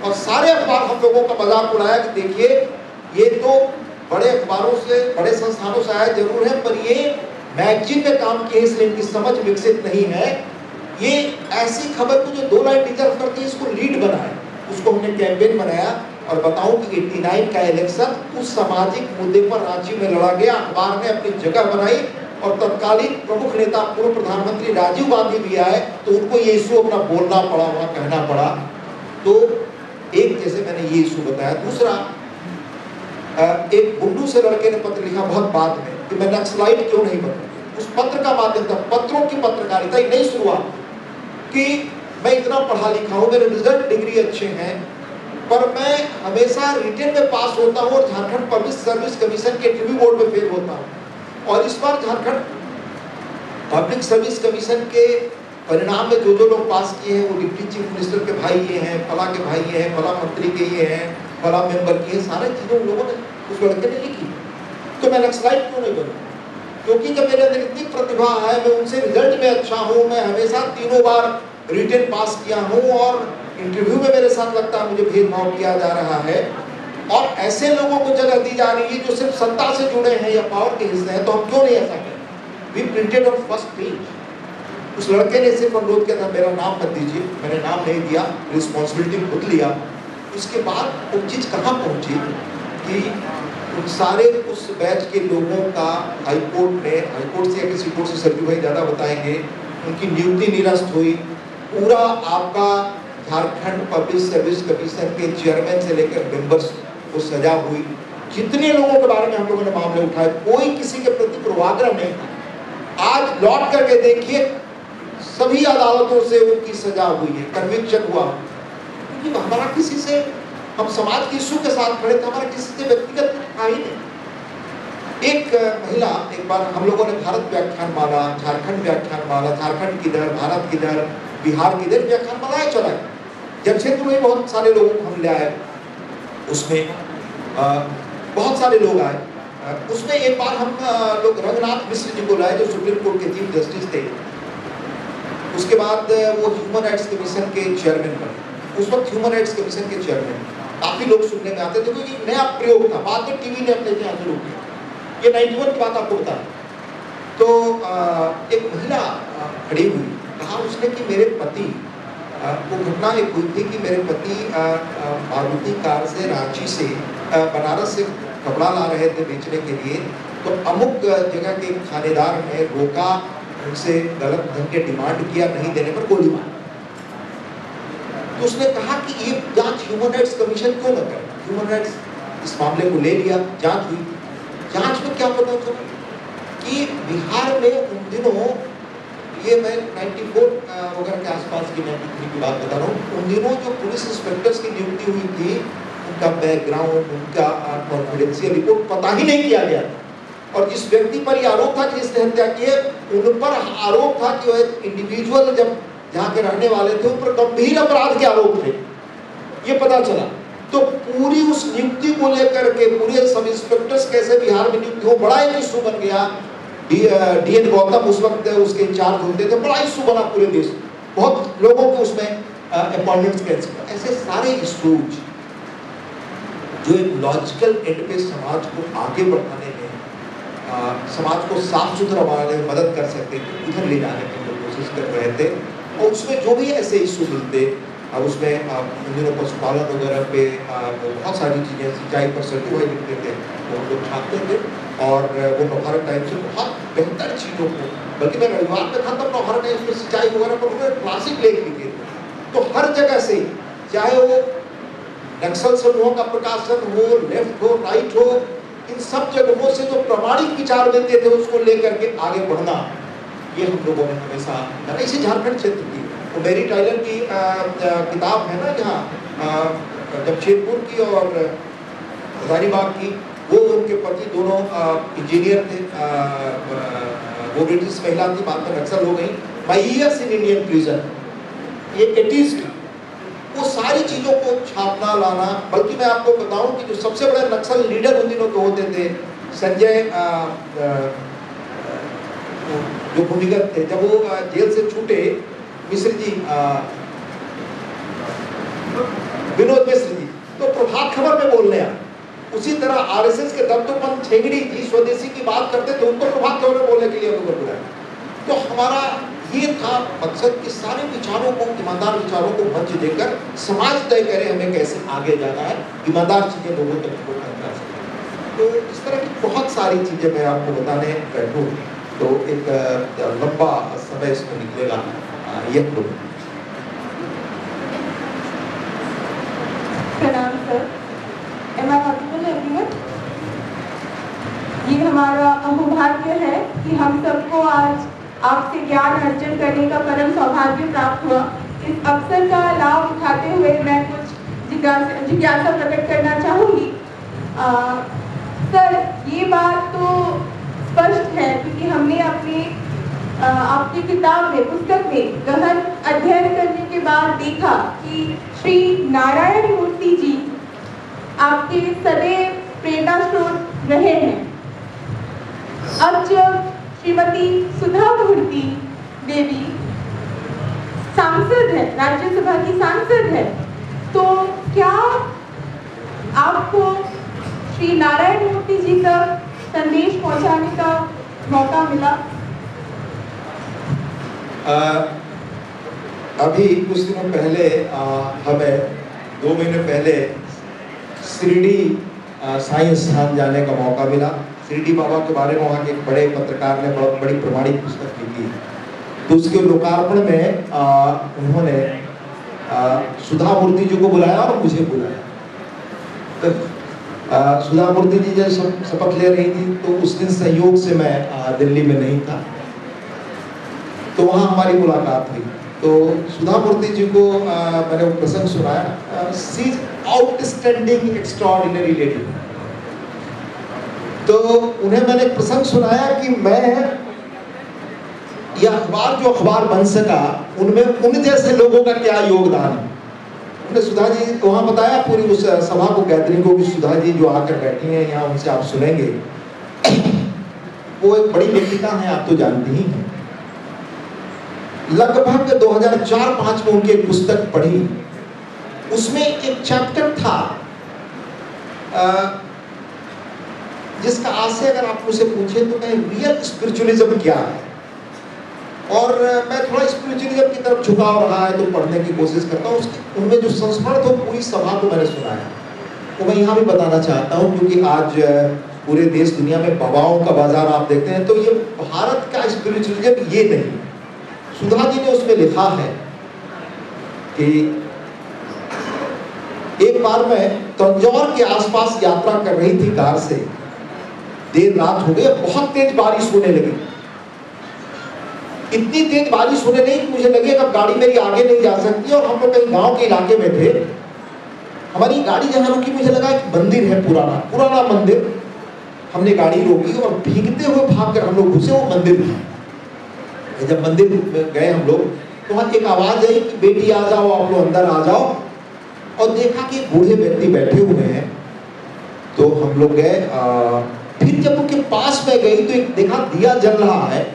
और सारे अखबार हम लोगों का मजाक उड़ाया कि देखिए ये तो बड़े अखबारों से, बड़े संस्थानों से आया जरूर है, पर ये मैगजीन में काम किए इसलिए इनकी समझ विकसित नहीं है। ये ऐसी खबर को जो 2 लाइन डिजर्व करती है, इसको लीड बनाए। उसको हमने कैंपेन बनाया। और बताऊं कि 89 का इलेक्शन उस सामाजिक मुद्दे पर रांची में लड़ा गया। अखबार ने अपनी जगह बनाई, और तत्कालीन प्रमुख नेता पूर्व प्रधानमंत्री राजीव गांधी भी आए, तो उनको ये इशू अपना बोलना पड़ा, वहां कहना पड़ा। तो एक, जैसे मैंने ये इशू बताया। दूसरा, एक बुंडू से लड़के ने पत्र लिखा बहुत बाद में कि मैं नक्सलाइट क्यों नहीं बनूं। उस पत्र का माध्यम था, पत्रों की पत्रकारिता ही नई शुरुआत, कि मैं इतना पढ़ा लिखा हूं, मेरे रिजल्ट डिग्री अच्छे हैं, पर मैं हमेशा रिटेन में पास होता हूं, और झारखंड पब्लिक सर्विस कमीशन के इंटरव्यू बोर्ड में फेल होता हूं। और इस बार झारखंड पब्लिक सर्विस कमीशन के परिणाम में जो लोग पास किए हैं, वो डिप्टी चीफ मिनिस्टर के भाई ये हैं, फला के भाई ये हैं, फला मंत्री के ये हैं, फला मेंबर की है, सारे चीजें उन लोगों ने, उस लड़के ने लिखी। तो मैं नक्सलाइट क्यों नहीं बनूं? क्योंकि जब मेरे अंदर इतनी प्रतिभा है, मैं उनसे रिजल्ट में अच्छा हूँ, मैं हमेशा 3 बार रिटन पास किया हूँ और इंटरव्यू में मेरे साथ लगता है मुझे भेदभाव किया जा रहा है और ऐसे लोगों को जगह दी जा रही है जो सिर्फ सत्ता से जुड़े हैं या पावर के हिस्से हैं, तो हम क्यों नहीं ऐसा करें? We printed on first page. उस लड़के ने सिर्फ अनुरोध किया था मेरा नाम मत दीजिए, मैंने नाम नहीं दिया, रिस्पॉन्सिबिलिटी खुद लिया। उसके बाद वो चीज़ कहाँ पहुँची कि उन सारे उस बैच के लोगों का हाईकोर्ट से या किसी कोर्ट से, सरजू भाई ज़्यादा बताएंगे, उनकी नियुक्ति निरस्त हुई। पूरा आपका झारखंड पब्लिक सर्विस कमीशन के चेयरमैन से लेकर मेंबर्स को सजा हुई। जितने लोगों के बारे में हम लोगों ने मामले उठाए, कोई किसी के प्रति पूर्वाग्रह नहीं था। आज लौट करके देखिए, सभी अदालतों से उनकी सजा हुई है, कन्विक्शन हुआ। क्योंकि हमारा किसी से, हम समाज के इशू के साथ खड़े थे, हमारा किसी से व्यक्तिगत था ही नहीं। एक महिला, एक बार हम लोगों ने भारत व्याख्यानमाला, झारखंड व्याख्यानमाला, झारखंड किधर, भारत किधर, बिहार किधर व्याख्यानमालाएं चलाए। जमशेदपुर में बहुत सारे लोगों को हम ले आए, उसमें बहुत सारे लोग आए। उसमें एक बार हम लोग रंगनाथ मिश्र जी को लाए जो सुप्रीम कोर्ट के चीफ जस्टिस थे। उसके बाद वो ह्यूमन राइट्स कमीशन के चेयरमैन बने। उस वक्त ह्यूमन राइट्स कमीशन के चेयरमैन काफी लोग सुनने में आते थे क्योंकि नया प्रयोग था। बाद में टीवी ने अपने यहाँ शुरू किया। ये 91 की बात आपको बता। तो एक महिला खड़ी हुई, कहा उसने कि मेरे पति, वो घटना एक हुई थी कि मेरे पति मारुति कार से रांची से बनारस से कपड़ा ला रहे थे बेचने के लिए। तो अमुक जगह के थानेदार ने रोका, उनसे गलत ढंग के डिमांड किया, नहीं देने पर गोली मारी। तो उसने कहा कि ये जांच ह्यूमन राइट्स कमीशन क्यों न करे। ह्यूमन राइट्स इस मामले को ले लिया, जांच हुई। जांच में क्या पता चला कि बिहार में उन दिनों, ये मैं 94 वगैरह के आसपास की 93 की बात बता रहा हूँ, उन दिनों जो पुलिस इंस्पेक्टर्स की नियुक्ति हुई थी, उनका बैकग्राउंड, उनका कॉन्फिडेंशियल रिपोर्ट पता ही नहीं किया गया था। और जिस व्यक्ति पर यह आरोप था कि जिसने हत्या की है, उन पर आरोप था कि वह इंडिविजुअल जब जहाँ के रहने वाले थे, उन पर गंभीर अपराध के आरोप थे, ये पता चला। तो पूरी उस नियुक्ति को लेकर के पूरे सब इंस्पेक्टर्स कैसे बिहार में नियुक्त हो, बड़ा एक इशू बन गया। डीएन गौतम उस वक्त उसके इंचार्ज होते थे, बड़ा इशू बना पूरे देश, बहुत लोगों को उसमें अपॉइंटमेंट्स कैंसिल। ऐसे सारे इशूज जो एक लॉजिकल एंड पे समाज को आगे बढ़ाने में, समाज को साफ सुथरा बनाने में मदद कर सकते थे, उधर ले जाने की हम कोशिश कर रहे थे। और उसमें जो भी ऐसे इशू मिलते, अब उसमें इन दिनों पशुपालन वगैरह पे बहुत सारी चीज़ें, सिंचाई पर सर्टिफाई हुए लिखते थे, वो हम लोग छापते थे। और वो नौहारा टाइम्स से बहुत बेहतर चीज़ों को, बल्कि मैं रविवार में था तब नौहारा टाइम्स में सिंचाई वगैरह पर उन्होंने क्लासिक लेख लिखे थे। तो हर जगह से, चाहे वो नक्सल समूहों का प्रकाशन हो, लेफ्ट हो, राइट हो, इन सब जगहों से जो प्रमाणिक विचार देते थे उसको लेकर के आगे बढ़ना, ये हम लोगों ने हमेशा करा। इसी झारखंड क्षेत्र की वो मेरी टाइलर की किताब है ना, यहाँ जमशेदपुर की और हजारीबाग की, वो उनके पति दोनों इंजीनियर थे। वो ब्रिटिश महिला थी, बाद में नक्सल हो गई। माई ईयर्स इन इंडियन प्रिजन, ये 80s की, वो सारी चीज़ों को छापना लाना। बल्कि मैं आपको बताऊं कि जो सबसे बड़े नक्सल लीडर उन दिनों के होते थे, संजय जो भूमिगत थे, जब वो जेल से छूटे, मिश्र जी, विनोद मिश्र जी, तो प्रभात खबर में बोलने आए। उसी तरह आरएसएस के दत्तोपंत ठेंगड़ी जी स्वदेशी की बात करते थे, उनको प्रभात खबर में बोलने के लिए उनको बुलाया। तो हमारा ये था मकसद कि सारे विचारों को, ईमानदार विचारों को मंच देकर समाज तय करे हमें कैसे आगे जाना है, ईमानदार चीजें लोगों तक पहुंचा सके। तो इस तरह की बहुत सारी चीजें मैं आपको बताने बैठूं तो एक लंबा समय इसमें निकलेगा। ये प्रणाम sir, am I audible everyone. ये हमारा अहोभाग्य है कि हम सबको आज आपसे ज्ञान अर्जन करने का परम सौभाग्य प्राप्त हुआ। इस अवसर का लाभ उठाते हुए मैं कुछ जिज्ञासा प्रकट करना चाहूँगी। सर, ये बात तो स्पष्ट है क्योंकि हमने अपने आपकी किताब में, पुस्तक में गहन अध्ययन करने के बाद देखा कि श्री नारायण मूर्ति जी आपके सदैव प्रेरणा स्रोत रहे हैं। अब जब श्रीमती सुधा मूर्ति देवी सांसद है, राज्यसभा की सांसद है, तो क्या आपको श्री नारायण मूर्ति जी तक संदेश पहुंचाने का मौका मिला? अभी कुछ दिनों पहले हमें 2 महीने पहले शिरडी साईं स्थान जाने का मौका मिला। शिरडी बाबा के बारे में वहाँ के एक बड़े पत्रकार ने बहुत बड़ी प्रमाणिक पुस्तक लिखी, तो उसके लोकार्पण में उन्होंने सुधा मूर्ति जी को बुलाया और मुझे बुलाया। तो सुधा मूर्ति जी जब शपथ ले रही थी तो उस दिन संयोग से मैं दिल्ली में नहीं था, तो वहाँ हमारी मुलाकात हुई। तो सुधा मूर्ति जी को मैंने वो प्रसंग सुनाया, she is outstanding extraordinary lady. तो उन्हें मैंने एक प्रसंग सुनाया कि मैं यह अखबार जो अखबार बन सका उनमें उन जैसे लोगों का क्या योगदान है। उन्हें सुधा जी वहाँ बताया पूरी उस सभा को, गैदरिंग को, कि सुधा जी जो आकर बैठी हैं यहाँ, उनसे आप सुनेंगे। वो एक बड़ी लेखिका हैं, आप तो जानती ही हैं। लगभग 2004-05 में उनकी एक पुस्तक पढ़ी, उसमें एक चैप्टर था जिसका आशय अगर आप मुझसे पूछे तो मैं रियल स्पिरिचुअलिज्म क्या है, और मैं थोड़ा स्पिरिचुअलिज्म की तरफ झुकाव रहा है तो पढ़ने की कोशिश करता हूँ। उनमें जो संस्मरण था पूरी सभा को मैंने सुनाया, तो मैं यहाँ भी बताना चाहता हूँ, क्योंकि आज पूरे देश दुनिया में बाबाओं का बाजार आप देखते हैं, तो ये भारत का स्पिरिचुअलिज्म ये नहीं। सुधा जी ने उसमें लिखा है कि एक बार मैं तंजौर के आसपास यात्रा कर रही थी कार से, देर रात हो गई, बहुत तेज बारिश होने लगी। इतनी तेज बारिश होने लगी कि मुझे लगे अब गाड़ी मेरी आगे नहीं जा सकती, और हम लोग कहीं गांव के इलाके में थे। हमारी गाड़ी जहां रुकी मुझे लगा एक मंदिर है, पुराना मंदिर। हमने गाड़ी रोकी और भीगते हुए भागकर हम लोग घुसे वो मंदिर था। जब मंदिर गए हम लोग तो वहां एक आवाज आई कि बेटी आ जाओ, आप लोग अंदर आ जाओ, और देखा कि बूढ़े व्यक्ति बैठे हुए हैं। तो हम लोग गए, फिर जब उनके पास में गई तो एक देखा दिया जल रहा है।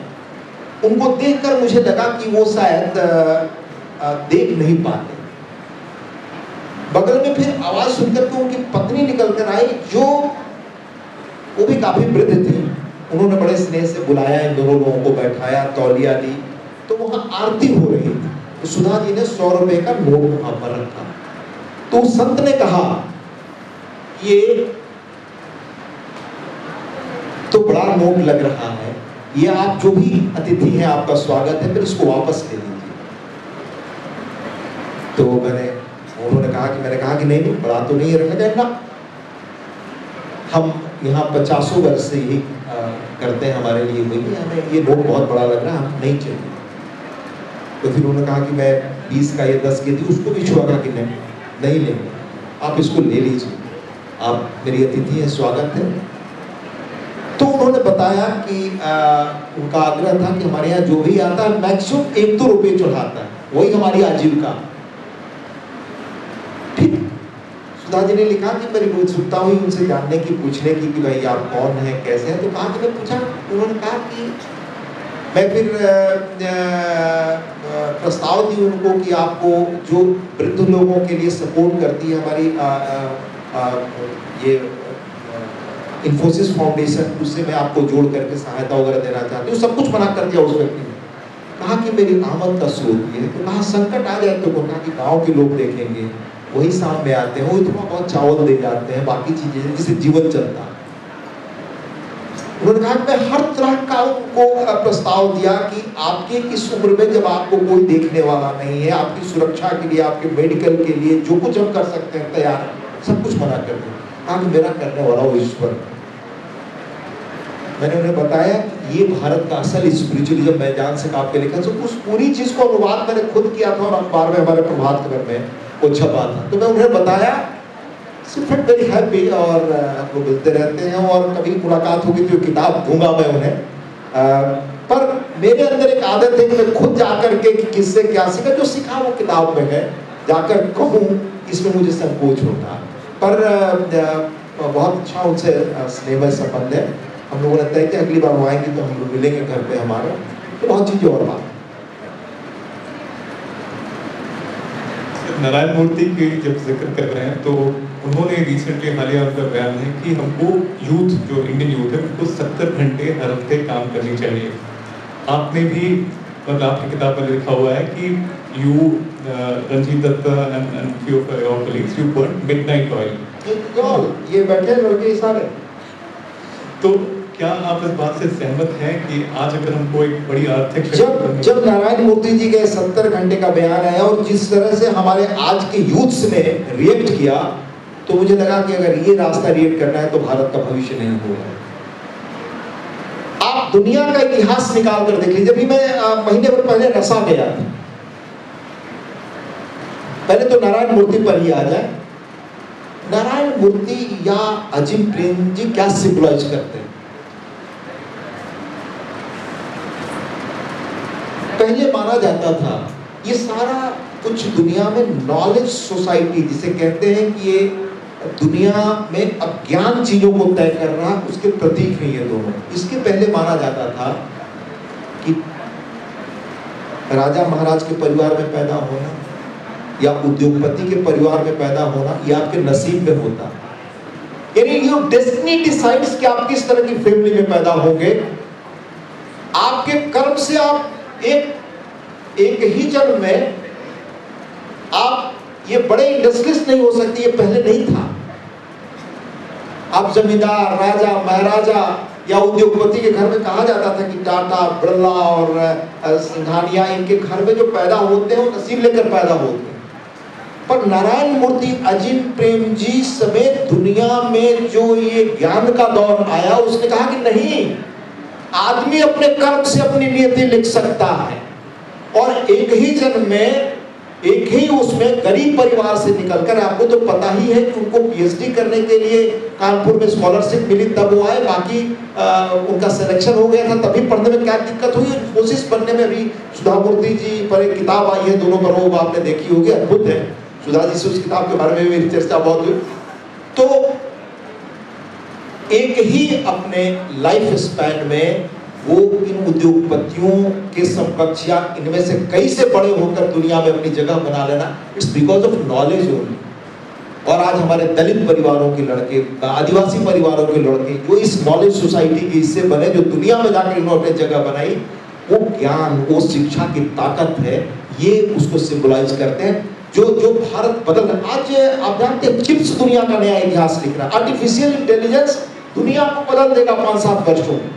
उनको देखकर मुझे लगा कि वो शायद देख नहीं पाते। बगल में फिर आवाज सुनकर के उनकी पत्नी निकल कर आई, जो वो भी काफी वृद्ध थी। उन्होंने बड़े स्नेह से बुलाया, इन दोनों लोगों को बैठाया, तौलिया दी, तो वहां आरती हो रही थी। तो सुधा जी ने 100 रुपए का नोट वहां पर रखा। तो संत ने कहा, ये तो बड़ा नोट लग रहा है, ये आप जो भी अतिथि हैं आपका स्वागत है, फिर इसको वापस ले लीजिए। तो उन्होंने कहा कि नहीं बड़ा तो नहीं रखा जाए ना, हम यहाँ 50 वर्ष से ही करते हैं, हमारे लिए वही, हमें ये नोट बहुत बड़ा लग रहा है, हम नहीं चाहिए। तो फिर उन्होंने कहा कि मैं 20 का ये 10 की थी, उसको भी छुआ कि नहीं लेंगे, आप इसको ले लीजिए, आप मेरी अतिथि हैं, स्वागत है। तो उन्होंने बताया कि उनका आग्रह था कि हमारे यहाँ जो भी आता है मैक्सिमम 1-2 रुपये चढ़ाता है, वही हमारी आजीविका। फिर सुधा जी ने लिखा कि मेरी उत्सुकता हुई उनसे जानने की, पूछने की कि भाई आप कौन हैं, कैसे हैं। तो कहा कि मैं पूछा, उन्होंने कहा कि मैं फिर प्रस्ताव दी उनको कि आपको जो वृद्ध लोगों के लिए सपोर्ट करती है हमारी ये इन्फोसिस फाउंडेशन, उससे मैं आपको जोड़ करके सहायता वगैरह देना चाहती हूँ। सब कुछ मना कर दिया उस व्यक्ति ने। कहा कि मेरी आमद का स्रोत ये है। तो कहा संकट आ जाए तो कहा कि गाँव के लोग देखेंगे, वही शाम में आते हैं, वो थोड़ा बहुत चावल दे जाते हैं, बाकी चीजें जिससे जीवन चलता है। उन्होंने कहा कि मैं हर तरह का उनको प्रस्ताव दिया कि आपके इस उम्र में जब आपको कोई देखने वाला नहीं है, आपकी सुरक्षा के लिए, आपके मेडिकल के लिए जो कुछ हम कर सकते हैं तैयार है, सब कुछ मना कर दिया। कहा कि मेरा करने वाला वो ईश्वर। मैंने उन्हें बताया कि ये भारत का असल स्पिरिचुअलिज्म मैं जान सका आपके लिखा। तो उस पूरी चीज को अनुवाद मैंने खुद किया था और अखबार में, हमारे प्रभात खबर में वो छपा था। तो मैं उन्हें बताया, वेरी हैप्पी, और हम लोग मिलते रहते हैं, और कभी मुलाकात होगी तो किताब दूंगा मैं उन्हें। पर मेरे अंदर एक आदत है कि मैं खुद जाकर के किससे क्या सीखा, जो सीखा वो किताब में है, जाकर कहूँ इसमें मुझे संकोच होता। पर बहुत अच्छा उनसे स्नेह संबंध है। हम लोगों ने तय किया अगली बार वो आएंगे तो हम लोग मिलेंगे घर पे हमारा, तो बहुत चीज़ें और बात। नारायण मूर्ति की जब जिक्र कर रहे हैं तो उन्होंने रिसेंटली हालिया उनका बयान है कि हमको यूथ जो इंडियन यूथ है उनको 70 घंटे हर हफ्ते काम करनी चाहिए। आपने भी मतलब आपकी किताब में लिखा हुआ है कि you Ranjit Datta and few of your colleagues you burn midnight oil. ये बैठे लड़के सारे। तो क्या आप इस बात से सहमत हैं कि आज अगर हमको एक बड़ी आर्थिक जब नारायण मूर्ति जी के 70 घंटे का बयान आया और जिस तरह से हमारे आज के यूथ्स ने रिएक्ट किया, तो मुझे लगा कि अगर ये रास्ता रिएक्ट करना है तो भारत का भविष्य नहीं होगा। आप दुनिया का इतिहास निकाल कर देख लीजिए। अभी मैं महीने भर पहले रसा गया था। पहले तो नारायण मूर्ति पर ही आ जाए। नारायण मूर्ति या अजिम प्रेम जी क्या सिंबलाइज करते हैं? पहले माना जाता था ये सारा कुछ दुनिया में नॉलेज सोसाइटी जिसे कहते हैं कि ये दुनिया में अज्ञान चीजों को तय कर रहा, उसके प्रतीक हैं ये दोनों। इसके पहले माना जाता था कि राजा महाराज के परिवार में पैदा होना या उद्योगपति के परिवार में पैदा होना ये आपके नसीब में होता। यानी ये डेस्टिनी डिसाइड्स कि आप किस तरह की फैमिली में पैदा होंगे। आपके कर्म से आप एक ही जन्म में आप ये बड़े इंडस्ट्रियलिस्ट नहीं हो सकते, ये पहले नहीं था। आप जमींदार, राजा, महाराजा या उद्योगपति के घर में कहा जाता था कि टाटा, बिरला और सिंघानिया इनके घर में जो पैदा होते हैं वो नसीब लेकर पैदा होते हैं। पर नारायण मूर्ति, अजिम प्रेम जी समेत दुनिया में जो ये ज्ञान का दौर आया, उसने कहा कि नहीं, आदमी अपने कर्म से अपनी नियति लिख सकता है। और एक ही जन्म में, एक ही उसमें गरीब परिवार से निकलकर, आपको तो पता ही है कि उनको पीएचडी करने के लिए कानपुर में स्कॉलरशिप मिली तब वो आए, बाकी उनका सिलेक्शन हो गया था तभी पढ़ने में क्या दिक्कत हुई। कोशिश बनने में भी सुधा मूर्ति जी पर एक किताब आई है, दोनों पर वो आपने देखी होगी, अद्भुत है। सुधा जी से उस किताब के बारे में मेरी चर्चा बहुत हुई। तो एक ही अपने लाइफ स्पैन में वो इन उद्योगपतियों के समकक्ष या इनमें से कई से बड़े होकर दुनिया में अपनी जगह बना लेना, it's because of knowledge only. और आज हमारे दलित परिवारों के लड़के, आदिवासी परिवारों के लड़के जो इस नॉलेज सोसाइटी के हिस्से बने, जो दुनिया में जाकर इन्होंने अपनी जगह बनाई, वो ज्ञान, वो शिक्षा की ताकत है, ये उसको सिंबलाइज करते हैं। जो भारत बदल, आज आप जानते हैं चिप्स दुनिया का नया इतिहास लिख रहा है। आर्टिफिशियल इंटेलिजेंस दुनिया को बदल देगा 5-7 वर्षों में।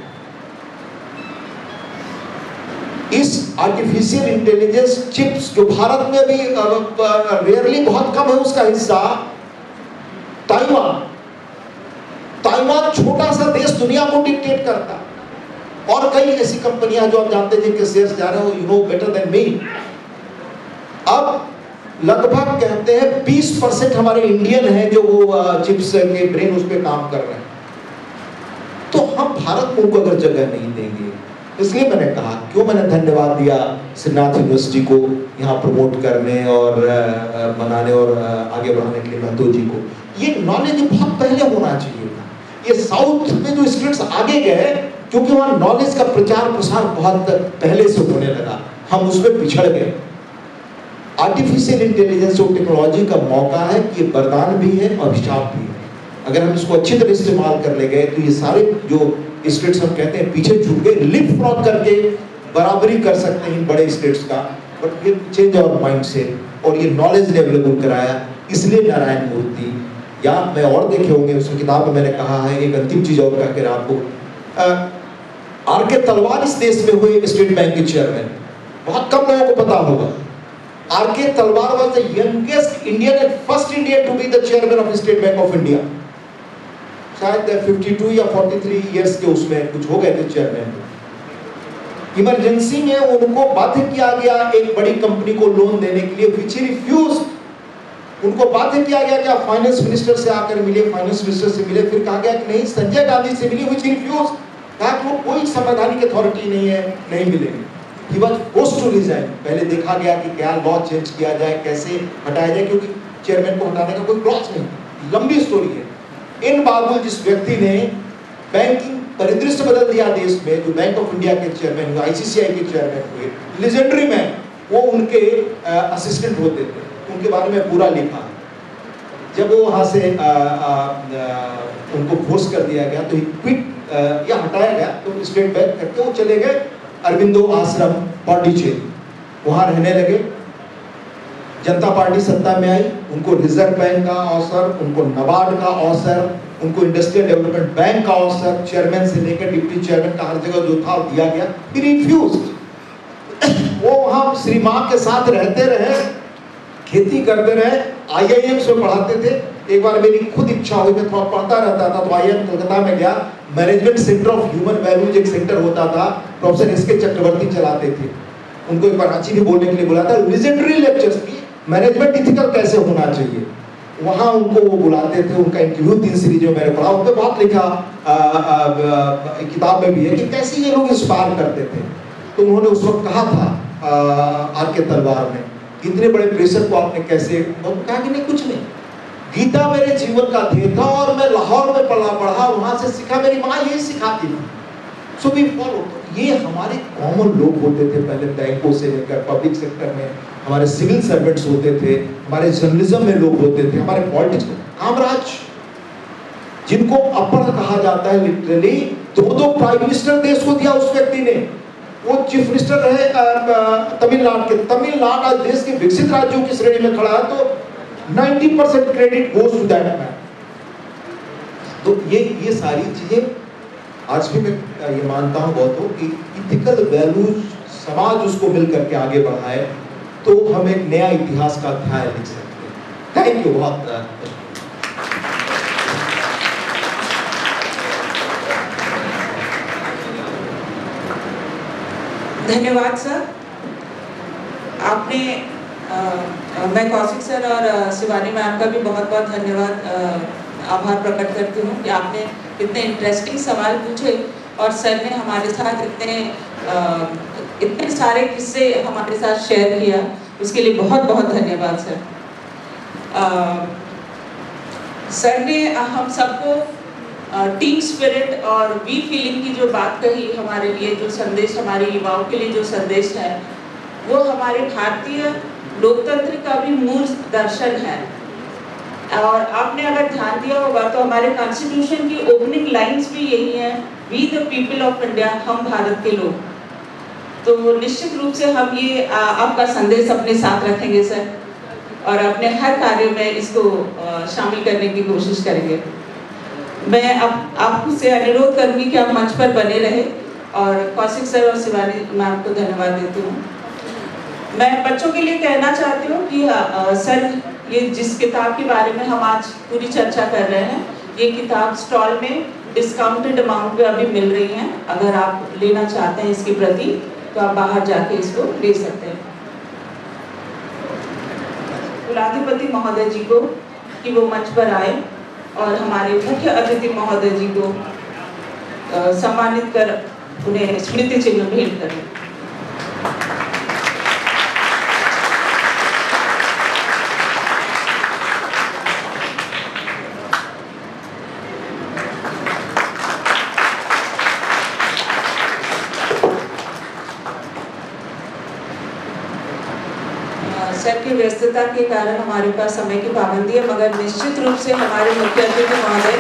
इस आर्टिफिशियल इंटेलिजेंस चिप्स जो भारत में भी रेयरली बहुत कम है उसका हिस्सा, ताइवान छोटा सा देश दुनिया को डिक्टेट करता, और कई ऐसी कंपनियां जो आप जानते हैं जिनके शेयर्स जा रहे हो, you know better than me. अब लगभग कहते हैं 20% हमारे इंडियन हैं जो वो चिप्स के ब्रेन उस पर काम कर रहे हैं। तो हम भारत को उनको अगर जगह नहीं देंगे, इसलिए मैंने कहा, क्यों मैंने धन्यवाद दिया श्रीनाथ यूनिवर्सिटी को यहाँ प्रमोट करने और बनाने और आगे बढ़ाने के लिए महतो जी को। ये नॉलेज बहुत पहले होना चाहिए था। ये साउथ में जो स्टेट्स आगे गए क्योंकि वहाँ नॉलेज का प्रचार प्रसार बहुत पहले से होने लगा, हम उसमें पिछड़ गए। आर्टिफिशियल इंटेलिजेंस और टेक्नोलॉजी का मौका है कि ये वरदान भी है और अभिशाप भी है। अगर हम इसको अच्छी तरह इस्तेमाल कर ले गए तो ये सारे जो स्टेट्स हम कहते हैं पीछे छूट गए, लिप फ्रॉग करके बराबरी कर सकते हैं बड़े स्टेट्स का। बट ये चेंज आवर माइंडसेट और ये नॉलेज ने अवेलेबल कराया। इसलिए नारायण मूर्ति, या मैं और देखे होंगे उस किताब में मैंने कहा है, एक अंतिम चीज और कहकर आपको, आर के तलवार इस देश में हुए स्टेट बैंक के चेयरमैन, बहुत कम लोगों को पता होगा। R K Talwar was the youngest Indian and first Indian to be the chairman of State Bank of India. शायद 52 या 43 इयर्स के उसमें कुछ हो गए थे चेयरमैन। इमरजेंसी में उनको बाध्य किया गया एक बड़ी कंपनी को लोन देने के लिए, व्हिच ही रिफ्यूज्ड। उनको बाध्य किया गया कि आप फाइनेंस मिनिस्टर से आकर मिले, फाइनेंस मिनिस्टर से मिले, फिर कहा गया कि नहीं संजय गांधी से मिलिए, व्हिच ही रिफ्यूज्ड। कहा कि वो कोई संवैधानिक अथॉरिटी नहीं है, नहीं मिलेंगे। He was forced to resign। पहले देखा गया कि क्या लॉ चेंज किया जाए, कैसे हटाया जाए, क्योंकि चेयरमैन को हटाने का कोई क्लॉज नहीं। लंबी स्टोरी है। इन बाबुल जिस व्यक्ति ने बैंकिंग परिदृश्य बदल दिया देश में। जो बैंक ऑफ इंडिया के चेयरमैन हुए, आईसीसीआई के चेयरमैन हुए, लेजेंडरी मैन, वो उनके असिस्टेंट होते थे, उनके बारे में पूरा लिखा। जब वो वहाँ से उनको फोर्स कर दिया गया तो ही क्विट या हटाया गया, तो स्टेट बैंक करके वो चले गए अरविंदो आश्रम पौंडीचेरी, वहाँ रहने लगे। जनता पार्टी सत्ता में आई, उनको रिजर्व बैंक का अवसर, उनको नबार्ड का अवसर, उनको इंडस्ट्रियल डेवलपमेंट बैंक का अवसर, चेयरमैन से लेकर डिप्टी चेयरमैन का हर जगह जो था दिया गया। ही रिफ्यूज्ड। वो वहाँ श्री माँ के साथ रहते रहे, खेती करते रहे, IIM में पढ़ाते थे। एक बार मेरी खुद इच्छा हुई, मैं थोड़ा पढ़ता रहता था, तो IIM कोलकाता में गया। Management centre of human values एक सेंटर होता था, प्रोफेसर SK चक्रवर्ती चलाते थे। उनको एक बार रांची भी बोलने के लिए बुलाया था, लेजेंडरी लेक्चर्स की, मैनेजमेंट इथिकल कैसे होना चाहिए, वहाँ उनको वो बुलाते थे। उनका इंटरव्यू 3 सीरीज में मैंने पढ़ा, उनको बहुत लिखा किताब में भी है कि कैसे ये लोग इंस्पायर करते थे। तो उन्होंने उस वक्त कहा था RK तलवार ने, इतने बड़े प्रेशर को आपने कैसे, कहा कि नहीं कुछ नहीं, गीता मेरे जीवन का ध्येय था और मैं लाहौर में पढ़ा, वहां से सीखा, मेरी माँ यही सिखाती थी। So we follow. ये हमारे कॉमन लोग होते थे पहले, बैंकों से लेकर पब्लिक सेक्टर में हमारे सिविल सर्वेंट्स होते थे, हमारे जर्नलिज्म में लोग होते थे, हमारे पॉलिटिक्स में कामराज, जिनको अपर कहा जाता है लिटरली। 2 प्राइम मिनिस्टर देश को दिया उस व्यक्ति ने। वो चीफ मिनिस्टर रहे तमिलनाडु के। तमिलनाडु आज देश के विकसित राज्यों की श्रेणी में खड़ा है, तो 90% credit goes to that man. तो ये सारी चीजें आज भी मैं ये मानता हूं बहुतों कि इथिकल वैल्यूज समाज उसको मिल करके आगे बढ़ाए, तो हम एक नया इतिहास का अध्याय लिख सकते हैं। थैंक यू बहुत। धन्यवाद सर। आपने मैं कौशिक सर और शिवानी मैम का भी बहुत बहुत धन्यवाद आभार प्रकट करती हूँ कि आपने इतने इंटरेस्टिंग सवाल पूछे और सर ने हमारे साथ इतने सारे किस्से हमारे साथ शेयर किया, उसके लिए बहुत बहुत धन्यवाद सर। सर ने हम सबको टीम स्पिरिट और वी फीलिंग की जो बात कही, हमारे लिए जो संदेश, हमारे युवाओं के लिए जो संदेश है, वो हमारे भारतीय लोकतंत्र का भी मूल दर्शन है। और आपने अगर ध्यान दिया होगा तो हमारे कॉन्स्टिट्यूशन की ओपनिंग लाइंस भी यही है, we the people of India, हम भारत के लोग। तो निश्चित रूप से हम ये आपका संदेश अपने साथ रखेंगे सर, और अपने हर कार्य में इसको शामिल करने की कोशिश करेंगे। मैं अब आपसे अनुरोध करूंगी कि आप मंच पर बने रहे, और कौशिक सर और शिवानी मैम को धन्यवाद देती हूँ। मैं बच्चों के लिए कहना चाहती हूँ कि सर, ये जिस किताब के बारे में हम आज पूरी चर्चा कर रहे हैं, ये किताब स्टॉल में डिस्काउंटेड अमाउंट पे अभी मिल रही है। अगर आप लेना चाहते हैं इसकी प्रति, तो आप बाहर जाके इसको ले सकते हैं। कुलाधिपति महोदय जी को कि वो मंच पर आए और हमारे मुख्य अतिथि महोदय जी को सम्मानित कर उन्हें स्मृति चिन्ह भेंट करें। सर की व्यस्तता के कारण हमारे पास समय की पाबंदी है, मगर निश्चित रूप से हमारे मुख्य अतिथि महोदय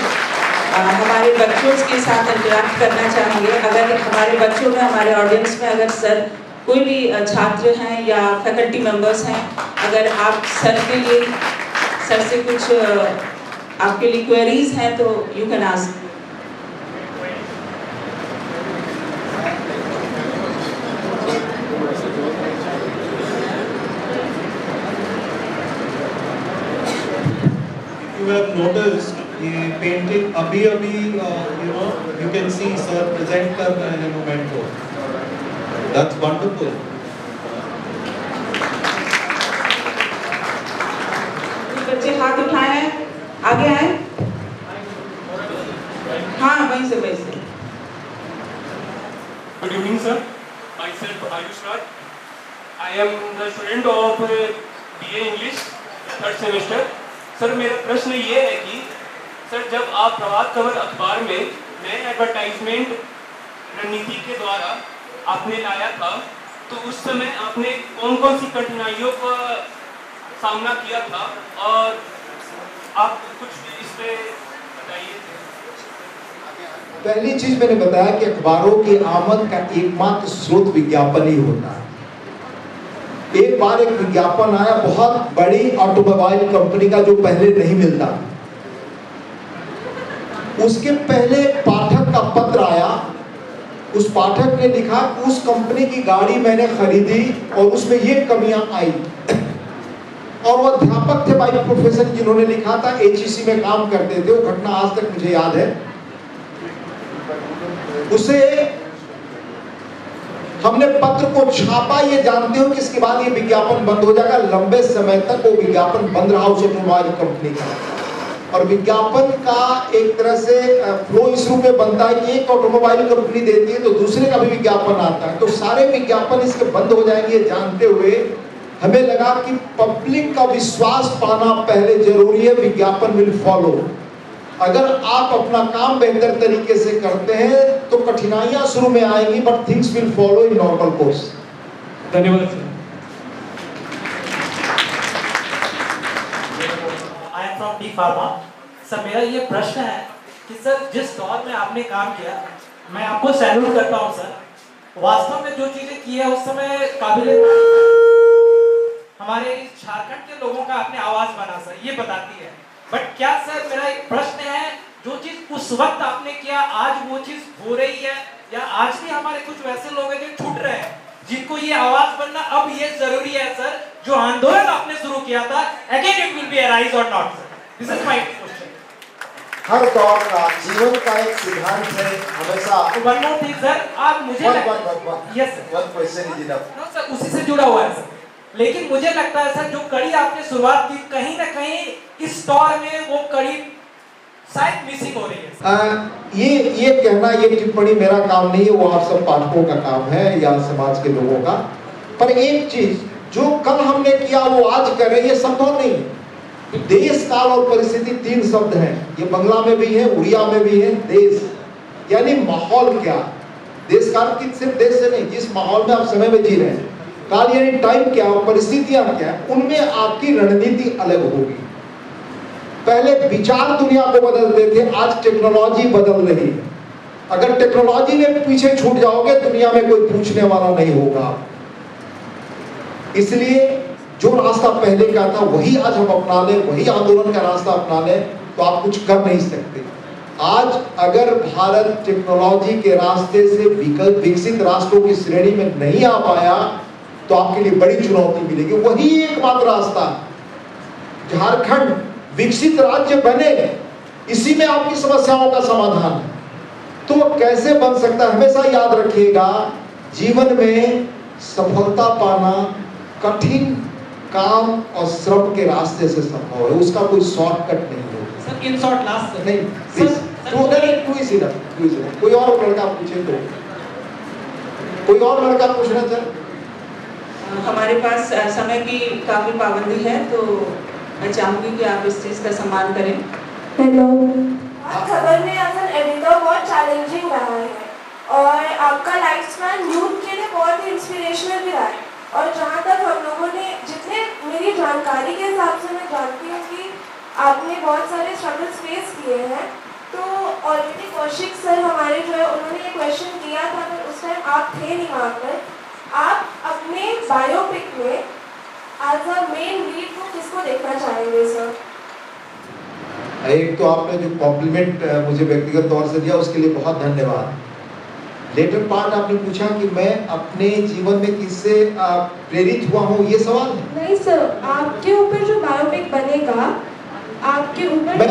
हमारे बच्चों के साथ इंटरेक्ट करना चाहेंगे। अगर हमारे बच्चों में, हमारे ऑडियंस में अगर सर कोई भी छात्र हैं या फैकल्टी मेंबर्स हैं, अगर आप सर के लिए, सर से कुछ आपके लिए क्वेरीज हैं तो you can ask. You have noticed ये पेंटिंग अभी you can see sir present कर रहे हैं मोमेंटो। That's wonderful. बच्चे हाथ उठाए हैं, आगे आए। हाँ, वहीं से वैसे। Good evening, sir. Myself Ayush Raj. I am the student of BA English, 3rd semester. Sir, मेरा प्रश्न ये है कि सर, जब आप प्रभात खबर अखबार में नए एडवर्टाइजमेंट रणनीति के द्वारा आपने लाया था, तो उस समय आपने कौन कौन सी कठिनाइयों का सामना किया था, और आप कुछ इस पे बताइए। पहली चीज मैंने बताया कि अखबारों की आमद का एकमात्र स्रोत विज्ञापन ही होता है। एक बार एक विज्ञापन आया बहुत बड़ी ऑटोमोबाइल कंपनी का, जो पहले नहीं मिलता। उसके पहले पाठक का पत्र आया, उस पाठक ने लिखा कि उस कंपनी की गाड़ी मैंने खरीदी और उसमें ये कमियां आई। और वो अध्यापक थे बाय प्रोफेशन, जिन्होंने लिखा था, HEC में काम करते थे, वो घटना आज तक मुझे याद है। उसे हमने पत्र को छापा ये जानते हो कि इसके बाद ये विज्ञापन बंद हो जाएगा। लंबे समय तक वो विज्ञापन बंद रहा उस ऑटोमोबाइल कंपनी का। और विज्ञापन का एक तरह से फ्लो इस रूप में बनता है कि एक ऑटोमोबाइल कंपनी देती है तो दूसरे का भी विज्ञापन आता है, तो सारे विज्ञापन इसके बंद हो जाएंगे जानते हुए हमें लगा कि पब्लिक का विश्वास पाना पहले जरूरी है, विज्ञापन विल फॉलो। अगर आप अपना काम बेहतर तरीके से करते हैं तो कठिनाइयां शुरू में आएंगी, but things will follow in normal course. धन्यवाद sir. I am from D pharma. Sir मेरा ये प्रश्न है कि सर जिस दौर में आपने काम किया, मैं आपको सैल्यूट करता हूँ सर। वास्तव में जो चीजें की है उस समय काबिल हमारे झारखंड के लोगों का आपने आवाज बना सर, ये बताती है। बट क्या सर मेरा एक प्रश्न है, जो चीज उस वक्त आपने किया आज वो चीज हो रही है, या आज भी हमारे कुछ वैसे लोग हैं जो छूट रहे हैं, जिनको ये आवाज बनना अब ये जरूरी है सर, जो आंदोलन आपने शुरू किया था, again it will be arise or not sir? This is my question. हर दौर का जीवन का एक सिद्धांत है हमेशा। वन मोर थिंग सर, आप मुझे yes sir, one question is enough. No sir, उसी से जुड़ा हुआ है सर। लेकिन मुझे लगता है सर जो कड़ी आपने शुरुआत की, कहीं ना कहीं इस दौर में वो कड़ी शायद मिसिंग हो रही है। ये कहना, ये टिप्पणी मेरा काम नहीं है, वो आप सब पाठकों का काम है या समाज के लोगों का। पर एक चीज जो कल हमने किया वो आज कर रहे, ये संभव नहीं है। देश, काल और परिस्थिति 3 शब्द हैं, ये बंगला में भी है, उड़िया में भी है। देश यानी माहौल क्या, देश काल की सिर्फ देश से नहीं, जिस माहौल में आप समय में जी रहे हैं, काल यानी टाइम क्या और परिस्थितियां क्या, उनमें आपकी रणनीति अलग होगी। पहले विचार दुनिया को बदलते थे, आज टेक्नोलॉजी बदल रही है। अगर टेक्नोलॉजी में पीछे छूट जाओगे दुनिया में कोई पूछने वाला नहीं होगा। इसलिए जो रास्ता पहले का था वही आज हम अपना लें, वही आंदोलन का रास्ता अपना लें, तो आप कुछ कर नहीं सकते। आज अगर भारत टेक्नोलॉजी के रास्ते से विकसित राष्ट्रों की श्रेणी में नहीं आ पाया तो आपके लिए बड़ी चुनौती मिलेगी। वही एकमात्र रास्ता, झारखंड विकसित राज्य बने, इसी में आपकी समस्याओं का समाधान है। तो कैसे बन सकता है, हमेशा याद रखिएगा, जीवन में सफलता पाना कठिन काम और श्रम के रास्ते से संभव है, उसका कोई शॉर्टकट नहीं है। सर इन शॉर्ट लास्ट नहीं प्लीज, कोई और लड़का पूछे तो, कोई और लड़का पूछना चाहे। हमारे पास समय की काफी पाबंदी है, तो मैं चाहूंगी कि आप इस चीज का सम्मान करें। हेलो, खबर में एज एन एडिटर बहुत चैलेंजिंग रहा है और आपका लाइफ स्पैन यूथ के लिए बहुत ही इंस्पिरेशनल भी रहा है। और जहाँ तक हम लोगों ने, जितने मेरी जानकारी के हिसाब से मैं जानती हूँ कि आपने बहुत सारे स्ट्रगल्स फेस किए हैं। तो ऑलरेडी कौशिक सर हमारे जो है उन्होंने ये क्वेश्चन किया था, पर उस टाइम आप थे नहीं वहाँ पर। आप अपने बायोपिक में एज अ मेन लीड को किसको देखना चाहेंगे सर? एक तो आपने जो कॉम्प्लीमेंट मुझे व्यक्तिगत तौर से दिया उसके लिए बहुत धन्यवाद। लेटर पार्ट आपने पूछा कि मैं अपने जीवन में किससे प्रेरित हुआ हूँ, ये सवाल है? नहीं सर, आपके ऊपर जो बायोपिक बनेगा, आपके ऊपर मैं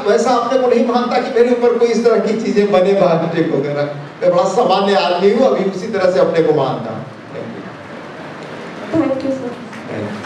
वैसा अपने को नहीं मानता कि मेरे ऊपर कोई इस तरह की चीजें बने बायोपिक वगैरह। मैं बड़ा सामान्य आदमी हूँ, अभी उसी तरह से अपने को मानता हूँ। Thank you sir. Thank you.